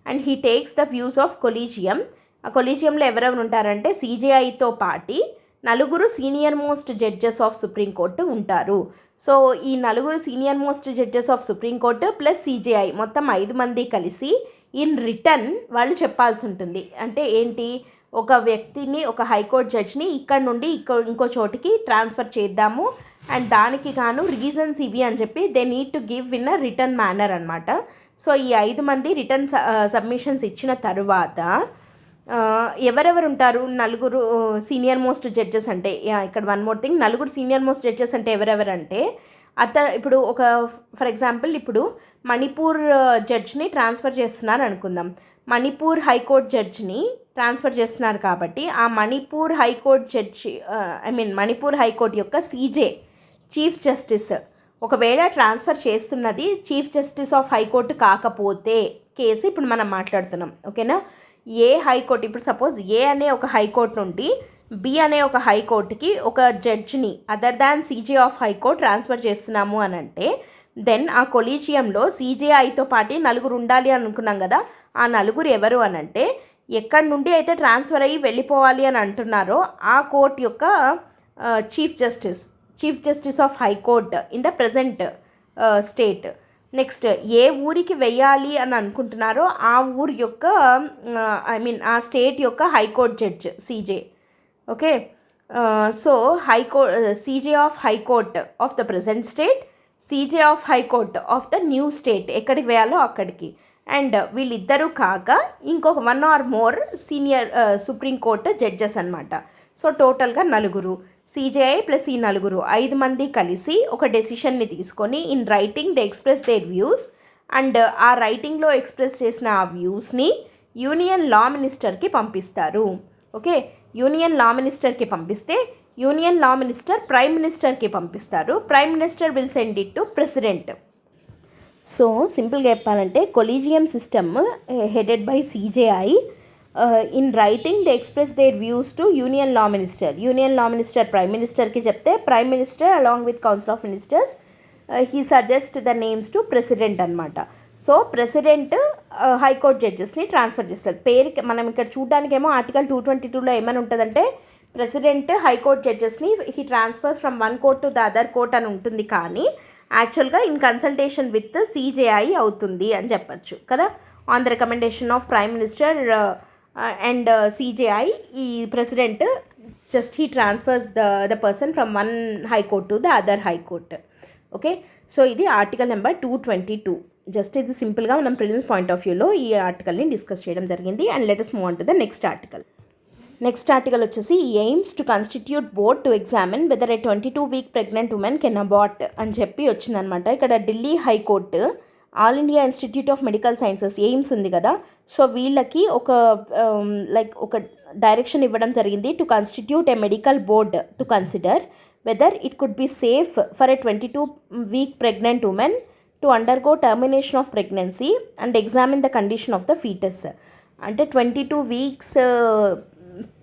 and he takes the views of collegium. ఆ కొలీజియంలో ఎవరెవరు ఉంటారంటే CJIతో పాటి 4 senior most judges of supreme court ఉంటారు. సో ఈ 4 senior most judges of supreme court plus CJI మొత్తం 5 మంది కలిసి ఇన్ రిటర్న్ వాళ్ళు చెప్పాల్సి ఉంటుంది. అంటే ఏంటి, ఒక వ్యక్తిని ఒక హైకోర్టు జడ్జిని ఇక్కడ నుండి ఇంకో చోటికి ట్రాన్స్ఫర్ చేద్దాము అండ్ దానికి గాను రీజన్స్ ఇవి అని చెప్పి they need to give in a return manner అనమాట. సో ఈ 5 మంది రిటర్న్ సబ్మిషన్స్ ఇచ్చిన తర్వాత ఎవరెవరు ఉంటారు 4 సీనియర్ మోస్ట్ జడ్జెస్ అంటే ఇక్కడ one more thing, 4 senior most judges అంటే ఎవరెవరంటే ఇప్పుడు ఒక ఫర్ ఎగ్జాంపుల్ ఇప్పుడు మణిపూర్ జడ్జిని ట్రాన్స్ఫర్ చేస్తున్నారు అనుకుందాం. మణిపూర్ హైకోర్టు జడ్జిని ట్రాన్స్ఫర్ చేస్తున్నారు కాబట్టి ఆ Manipur high court judge Manipur high court యొక్క చీఫ్ జస్టిస్ ఒకవేళ ట్రాన్స్ఫర్ చేస్తున్నది చీఫ్ జస్టిస్ ఆఫ్ హైకోర్టు కాకపోతే కేసు ఇప్పుడు మనం మాట్లాడుతున్నాం. ఓకేనా, ఏ హైకోర్టు ఇప్పుడు సపోజ్ ఏ అనే ఒక హైకోర్టు నుండి బి అనే ఒక హైకోర్టుకి ఒక జడ్జిని other than CJ of high court transfer చేస్తున్నాము అని అంటే దెన్ ఆ కొలీజియంలో CJIతో పాటు 4 ఉండాలి అనుకున్నాం కదా. ఆ 4 ఎవరు అని అంటే ఎక్కడి నుండి అయితే ట్రాన్స్ఫర్ అయ్యి వెళ్ళిపోవాలి అని అంటున్నారో ఆ కోర్ట్ యొక్క chief justice of high court in the present state. Next ఏ ఊరికి వెయ్యాలి అని అనుకుంటున్నారో ఆ ఊరి యొక్క ఆ స్టేట్ యొక్క high court judge CJ. Okay, so CJ of high court of the present state, CJ of high court of the new state ఎక్కడికి వేయాలో అక్కడికి. అండ్ వీళ్ళిద్దరూ కాక ఇంకొక 1 or more senior supreme court judges అనమాట. సో టోటల్గా 4 CJI ప్లస్ ఈ 4 5 మంది కలిసి ఒక డెసిషన్ని తీసుకొని in writing they express their views and ఆ రైటింగ్లో ఎక్స్ప్రెస్ చేసిన ఆ వ్యూస్ని యూనియన్ లా మినిస్టర్కి పంపిస్తారు. ఓకే, యూనియన్ లా మినిస్టర్కి పంపిస్తే యూనియన్ లా మినిస్టర్ ప్రైమ్ మినిస్టర్కి పంపిస్తారు. Prime minister will send it to president. So సింపుల్గా చెప్పాలంటే collegium system headed by CJI in writing they express their views to union law minister prime మినిస్టర్కి చెప్తే prime minister along with council of ministers he suggest the names to president అనమాట. So president high court జడ్జెస్ని transfer చేస్తారు. పేరుకి మనం ఇక్కడ చూడడానికేమో article 222లో ఏమని ఉంటుందంటే ప్రెసిడెంట్ హైకోర్టు జడ్జెస్ని he transfers from one court to the other court అని ఉంటుంది. కానీ యాక్చువల్గా ఇన్ కన్సల్టేషన్ విత్ CJI అవుతుంది అని చెప్పచ్చు కదా. On the recommendation of prime minister and CJI ఈ president just he transfers the person from one high court to the other high court. Okay, so ఇది ఆర్టికల్ నెంబర్ 222. జస్ట్ ఇది సింపుల్గా మనం ప్రిలిమ్స్ పాయింట్ ఆఫ్ వ్యూలో ఈ ఆర్టికల్ని డిస్కస్ చేయడం జరిగింది. And let us move on to the next article వచ్చేసి AIIMS to constitute board to examine whether a 22-week pregnant women can abort అని చెప్పి వచ్చిందనమాట. ఇక్కడ Delhi high court all India institute of medical sciences AIIMS ఉంది కదా, సో వీళ్ళకి ఒక డైరెక్షన్ ఇవ్వడం జరిగింది to constitute a medical board to consider whether it could be safe for a 22-week pregnant women to undergo termination of pregnancy and examine the condition of the foetus. అంటే 22 weeks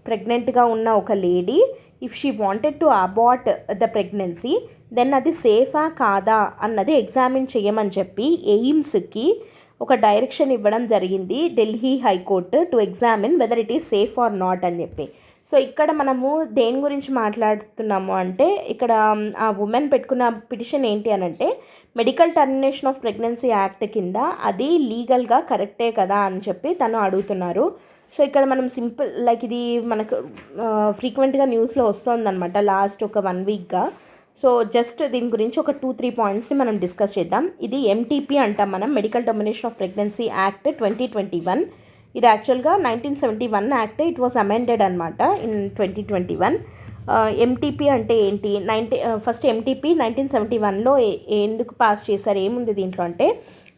ప్రెగ్నెంట్గా ఉన్న ఒక lady if she wanted to abort the pregnancy then అది సేఫా కాదా అన్నది examine చేయమని చెప్పి ఎయిమ్స్కి ఒక డైరెక్షన్ ఇవ్వడం జరిగింది Delhi high court to examine whether it is safe or not అని చెప్పి. సో ఇక్కడ మనము దేని గురించి మాట్లాడుతున్నాము అంటే ఇక్కడ ఆ ఉమెన్ పెట్టుకున్న పిటిషన్ ఏంటి అని అంటే medical termination of pregnancy act కింద అది లీగల్గా కరెక్టే కదా అని చెప్పి తను అడుగుతున్నారు. సో ఇక్కడ మనం సింపుల్ ఇది మనకు ఫ్రీక్వెంట్గా న్యూస్లో వస్తుందన్నమాట లాస్ట్ ఒక 1 weekగా. సో జస్ట్ దీని గురించి ఒక 2-3 పాయింట్స్ని మనం డిస్కస్ చేద్దాం. ఇది MTP అంటాం మనం, medical termination of pregnancy act 2021. ఇది యాక్చువల్గా 1971 యాక్ట్, ఇట్ వాస్ అమెండెడ్ అనమాట ఇన్ 2021. ఎంటీపీ అంటే ఏంటి, ఫస్ట్ ఎంటీపీ 1971లో ఎందుకు పాస్ చేశారు, ఏముంది దీంట్లో అంటే,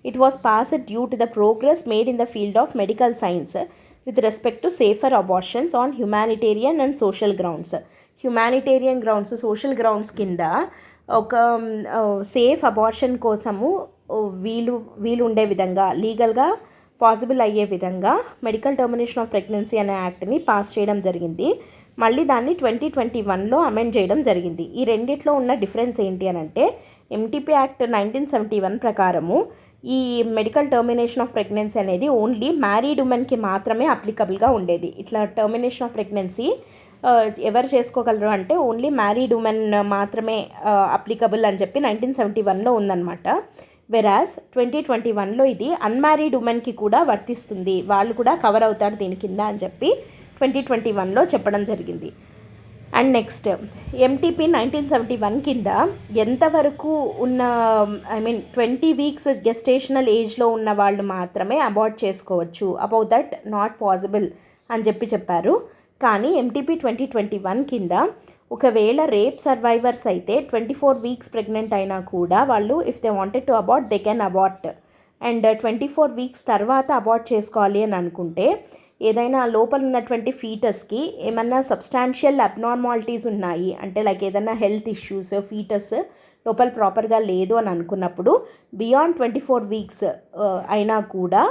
it was passed due to the progress made in the field of medical science with respect to safer abortions on humanitarian and social grounds. Humanitarian grounds, social grounds కింద ఒక safe abortion కోసము వీలు ఉండే విధంగా, లీగల్గా పాసిబుల్ అయ్యే విధంగా medical termination of pregnancy అనే యాక్ట్ని పాస్ చేయడం జరిగింది. మళ్ళీ దాన్ని 2021లో అమెండ్ చేయడం జరిగింది. ఈ రెండిట్లో ఉన్న డిఫరెన్స్ ఏంటి అని అంటే, ఎంటీపీ యాక్ట్ 1971 ప్రకారము ఈ మెడికల్ టర్మినేషన్ ఆఫ్ ప్రెగ్నెన్సీ అనేది ఓన్లీ మ్యారీడ్ ఉమెన్కి మాత్రమే అప్లికబుల్గా ఉండేది. ఇట్లా టర్మినేషన్ ఆఫ్ ప్రెగ్నెన్సీ ఎవరు చేసుకోగలరు అంటే ఓన్లీ మ్యారీడ్ ఉమెన్ మాత్రమే అప్లికబుల్ అని చెప్పి 1971లో ఉందన్నమాట. వెరాజ్ 2021లో ఇది అన్మ్యారీడ్ ఉమెన్కి కూడా వర్తిస్తుంది, వాళ్ళు కూడా కవర్ అవుతారు దీని కింద అని చెప్పి 2021లో చెప్పడం జరిగింది. అండ్ నెక్స్ట్, ఎంటీపీ 1971 కింద ఎంతవరకు ఉన్న 20 వీక్స్ గెస్టేషనల్ ఏజ్లో ఉన్న వాళ్ళు మాత్రమే అబార్ట్ చేసుకోవచ్చు, అబౌట్ దట్ నాట్ పాసిబుల్ అని చెప్పారు. కానీ ఎంటీపీ 2021 కింద ఒకవేళ రేప్ సర్వైవర్స్ అయితే 24 వీక్స్ ప్రెగ్నెంట్ అయినా కూడా వాళ్ళు if they wanted to abort they can abort. And 24 weeks తర్వాత అబార్ట్ చేసుకోవాలి అని అనుకుంటే, ఏదైనా లోపల ఉన్నటువంటి ఫీటస్కి ఏమన్నా సబ్స్టాన్షియల్ అబ్నార్మాలిటీస్ ఉన్నాయి అంటే, లైక్ ఏదైనా హెల్త్ ఇష్యూస్, ఫీటస్ లోపల ప్రాపర్గా లేదు అని అనుకున్నప్పుడు బియాండ్ 24 వీక్స్ అయినా కూడా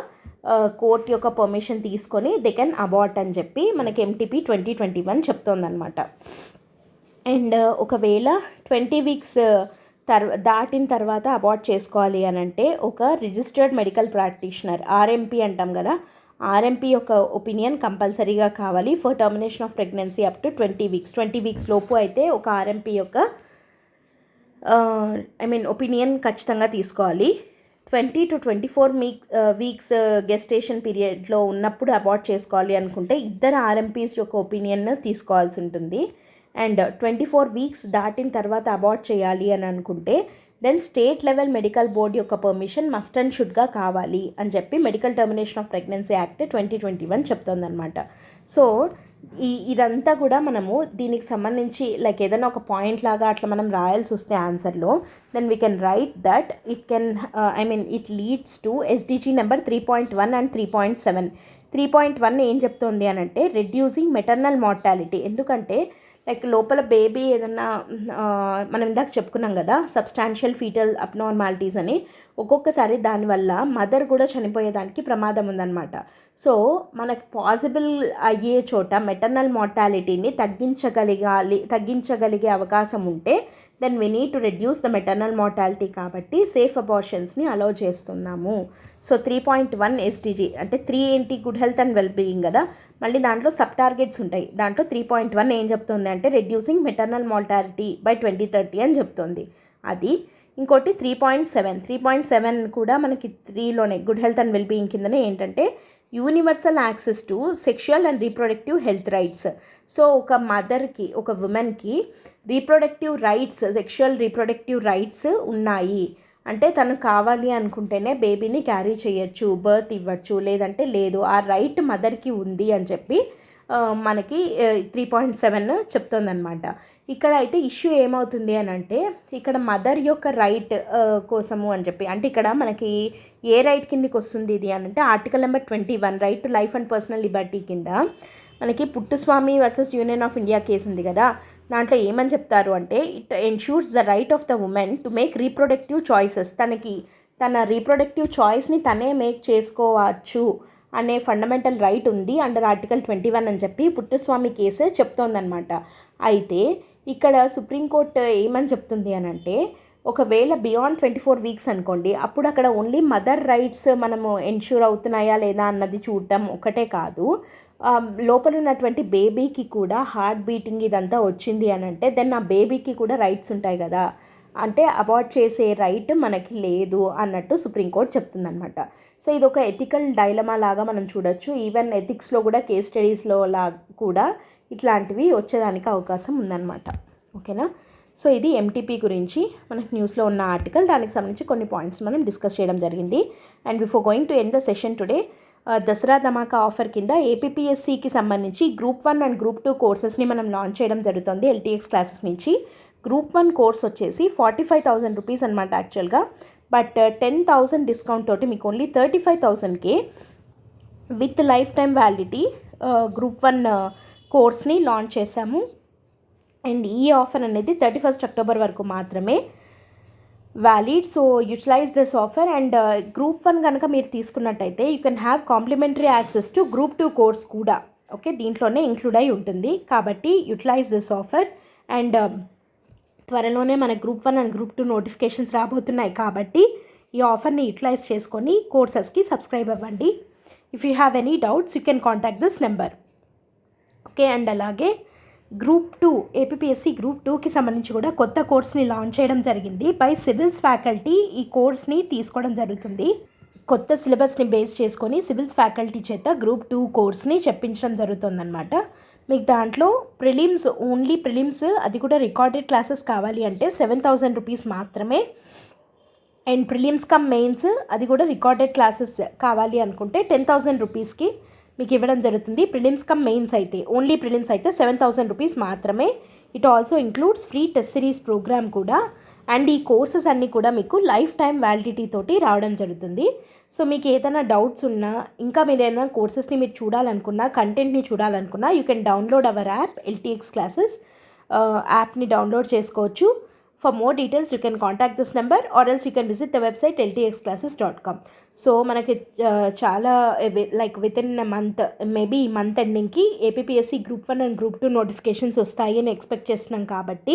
కోర్ట్ యొక్క పర్మిషన్ తీసుకొని దే కెన్ అబార్ట్ అని చెప్పి మనకి ఎంటీపీ 2021 చెప్తోందనమాట. అండ్ ఒకవేళ 20 వీక్స్ దాటిన తర్వాత అబార్ట్ చేసుకోవాలి అని అంటే, ఒక రిజిస్టర్డ్ మెడికల్ ప్రాక్టీషనర్, ఆర్ఎంపీ అంటాం కదా, ఆర్ఎంపీ యొక్క ఒపీనియన్ కంపల్సరీగా కావాలి for termination of pregnancy up to 20 weeks. 20 weeks లోపు అయితే ఒక ఆర్ఎంపీ యొక్క ఒపీనియన్ ఖచ్చితంగా తీసుకోవాలి. 20 to 24 వీక్స్ గెస్టేషన్ పీరియడ్లో ఉన్నప్పుడు అబార్ట్ చేసుకోవాలి అనుకుంటే ఇద్దరు ఆర్ఎంపీస్ యొక్క ఒపీనియన్ తీసుకోవాల్సి ఉంటుంది. అండ్ 24 వీక్స్ దాటిన తర్వాత అబార్ట్ చేయాలి అని అనుకుంటే then state level medical board యొక్క పర్మిషన్ మస్ట్ అండ్ షుడ్గా కావాలి అని చెప్పి medical termination of pregnancy act 2021 చెప్తోందనమాట. సో ఇదంతా కూడా మనము దీనికి సంబంధించి లైక్ ఏదైనా ఒక పాయింట్ లాగా అట్లా మనం రాయాల్సి వస్తే ఆన్సర్లో, then we can write that it leads to SDG number 3.1 and 3.7. 3.1 ఏం చెప్తోంది అని అంటే రెడ్యూసింగ్ మెటర్నల్ మార్టాలిటీ. ఎందుకంటే లైక్ లోపల బేబీ ఏదన్నా మనం ఇందాక చెప్పుకున్నాం కదా సబ్స్టాన్షియల్ ఫీటల్ అబ్నార్మాలిటీస్ అని, ఒక్కొక్కసారి దానివల్ల మదర్ కూడా చనిపోయేదానికి ప్రమాదం ఉందన్నమాట. సో మనకు పాసిబుల్ అయ్యే చోట మెటర్నల్ మార్టాలిటీని తగ్గించగలిగే అవకాశం ఉంటే then we need to reduce the maternal mortality, కాబట్టి సేఫ్ అబార్షన్స్ని అలౌ చేస్తున్నాము. సో 3.1 ఎస్టీజీ అంటే 3 ఏంటి, good health and well being కదా, మళ్ళీ దాంట్లో సబ్ టార్గెట్స్ ఉంటాయి. దాంట్లో 3.1 ఏం చెప్తుంది అంటే రెడ్యూసింగ్ మెటర్నల్ మార్టాలిటీ బై 2030 అని చెప్తుంది. అది ఇంకోటి 3.7 కూడా మనకి 3లోనే good health and well being కిందనే ఏంటంటే universal access to sexual and reproductive health rights. So ఒక మదర్కి, ఒక ఉమెన్కి reproductive rights, sexual reproductive rights ఉన్నాయి అంటే తను కావాలి అనుకుంటేనే బేబీని క్యారీ చేయొచ్చు, బర్త్ ఇవ్వచ్చు, లేదంటే లేదు, ఆ రైట్ మదర్కి ఉంది అని చెప్పి మనకి 3.7 చెప్తుందన్నమాట. ఇక్కడ అయితే ఇష్యూ ఏమవుతుంది అని అంటే, ఇక్కడ మదర్ యొక్క రైట్ కోసము అని చెప్పి అంటే ఇక్కడ మనకి ఏ రైట్ కిందకి వస్తుంది ఇది అని అంటే article number 21 right to life and personal liberty కింద మనకి Puttaswamy versus union of India case ఉంది కదా, దాంట్లో ఏమని చెప్తారు అంటే it ensures the right of the women to make reproductive choices. తన రీప్రొడక్టివ్ చాయిస్ని తనే మేక్ చేసుకోవచ్చు అనే ఫండమెంటల్ రైట్ ఉంది అండర్ ఆర్టికల్ 21 అని చెప్పి పుట్టుస్వామి కేసు చెప్తోందనమాట. అయితే ఇక్కడ సుప్రీంకోర్టు ఏమని చెప్తుంది అని అంటే, ఒకవేళ బియాండ్ 24 వీక్స్ అనుకోండి, అప్పుడు అక్కడ ఓన్లీ మదర్ రైట్స్ మనము ఎన్ష్యూర్ అవుతున్నాయా లేదా అన్నది చూడటం ఒకటే కాదు, లోపల ఉన్నటువంటి బేబీకి కూడా హార్ట్ బీటింగ్ ఇదంతా వచ్చింది అని అంటే దెన్ ఆ బేబీకి కూడా రైట్స్ ఉంటాయి కదా, అంటే అబార్ట్ చేసే రైట్ మనకి లేదు అన్నట్టు సుప్రీంకోర్టు చెప్తుందనమాట. సో ఇది ఒక ఎథికల్ డైలమా లాగా మనం చూడొచ్చు. ఈవెన్ ఎథిక్స్లో కూడా కేస్ స్టడీస్లో కూడా ఇట్లాంటివి వచ్చేదానికి అవకాశం ఉందన్నమాట. ఓకేనా, సో ఇది ఎంటీపీ గురించి మనకి న్యూస్లో ఉన్న ఆర్టికల్, దానికి సంబంధించి కొన్ని పాయింట్స్ మనం డిస్కస్ చేయడం జరిగింది. And before going to end the session today, Dasara ధమాకా ఆఫర్ కింద ఏపీపీఎస్సికి సంబంధించి గ్రూప్ 1 అండ్ గ్రూప్ 2 కోర్సెస్ని మనం లాంచ్ చేయడం జరుగుతుంది ఎల్టీఎక్స్ క్లాసెస్ నుంచి. గ్రూప్ 1 కోర్స్ వచ్చేసి 45,000 రూపీస్ అనమాట యాక్చువల్గా. బట్ 10,000 డిస్కౌంట్ తోటి మీకు ఓన్లీ 35,000కే with life time validity group 1 కోర్స్ని లాంచ్ చేశాము. అండ్ ఈ ఆఫర్ అనేది 31st అక్టోబర్ వరకు మాత్రమే valid. So utilize this offer. And group 1 కనుక మీరు తీసుకున్నట్టయితే you can have complimentary access to group 2 course కూడా. ఓకే, దీంట్లోనే ఇంక్లూడ్ అయి ఉంటుంది. కాబట్టి యూటిలైజ్ దిస్ ఆఫర్. అండ్ త్వరలోనే మన గ్రూప్ 1 అండ్ గ్రూప్ 2 నోటిఫికేషన్స్ రాబోతున్నాయి కాబట్టి ఈ ఆఫర్ని యూటిలైజ్ చేసుకొని కోర్సెస్కి సబ్స్క్రైబ్ అవ్వండి. If you have any doubts you can contact this number. Okay, and అలాగే గ్రూప్ 2 ఏపీపీఎస్సీ గ్రూప్ 2కి సంబంధించి కూడా కొత్త కోర్స్ని లాంచ్ చేయడం జరిగింది. బై సివిల్స్ ఫ్యాకల్టీ ఈ కోర్స్ని తీసుకోవడం జరుగుతుంది. కొత్త సిలబస్ని బేస్ చేసుకొని సివిల్స్ ఫ్యాకల్టీ చేత గ్రూప్ 2 కోర్స్ని చెప్పించడం జరుగుతుందన్నమాట. మీకు దాంట్లో ప్రిలిమ్స్, ఓన్లీ ప్రిలిమ్స్, అది కూడా రికార్డెడ్ క్లాసెస్ కావాలి అంటే 7,000 రూపీస్ మాత్రమే. అండ్ ప్రిలిమ్స్ కమ్ మెయిన్స్, అది కూడా రికార్డెడ్ క్లాసెస్ కావాలి అనుకుంటే 10,000 రూపీస్కి మీకు ఇవ్వడం జరుగుతుంది. ప్రిలిమ్స్ కమ్ మెయిన్స్ అయితే, ఓన్లీ ప్రిలిమ్స్ అయితే 7,000 రూపీస్ మాత్రమే. It also includes free test series programme కూడా. అండ్ ఈ కోర్సెస్ అన్నీ కూడా మీకు లైఫ్ టైం వ్యాలిడిటీ తోటి రావడం జరుగుతుంది. సో మీకు ఏదైనా డౌట్స్ ఉన్నా, ఇంకా మీరు ఏదైనా కోర్సెస్ని మీరు చూడాలనుకున్నా, కంటెంట్ని చూడాలనుకున్నా, you can download our app LTX classes యాప్ని డౌన్లోడ్ చేసుకోవచ్చు. For more details, you can contact this number or else you can visit the website ltxclasses.com. So మనకి చాలా like within month, maybe ఈ మంత్ ఎండింగ్కి APPSC group 1 and group 2 notifications వస్తాయి అని expect చేస్తున్నాం కాబట్టి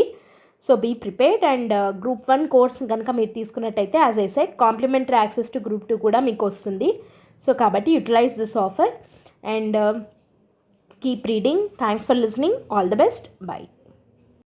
so be prepared. And group 1 course కనుక మీరు తీసుకున్నట్టయితే as I said complimentary access to group 2 కూడా మీకు వస్తుంది. సో కాబట్టి utilize this offer and keep reading. Thanks for listening. All the best. By.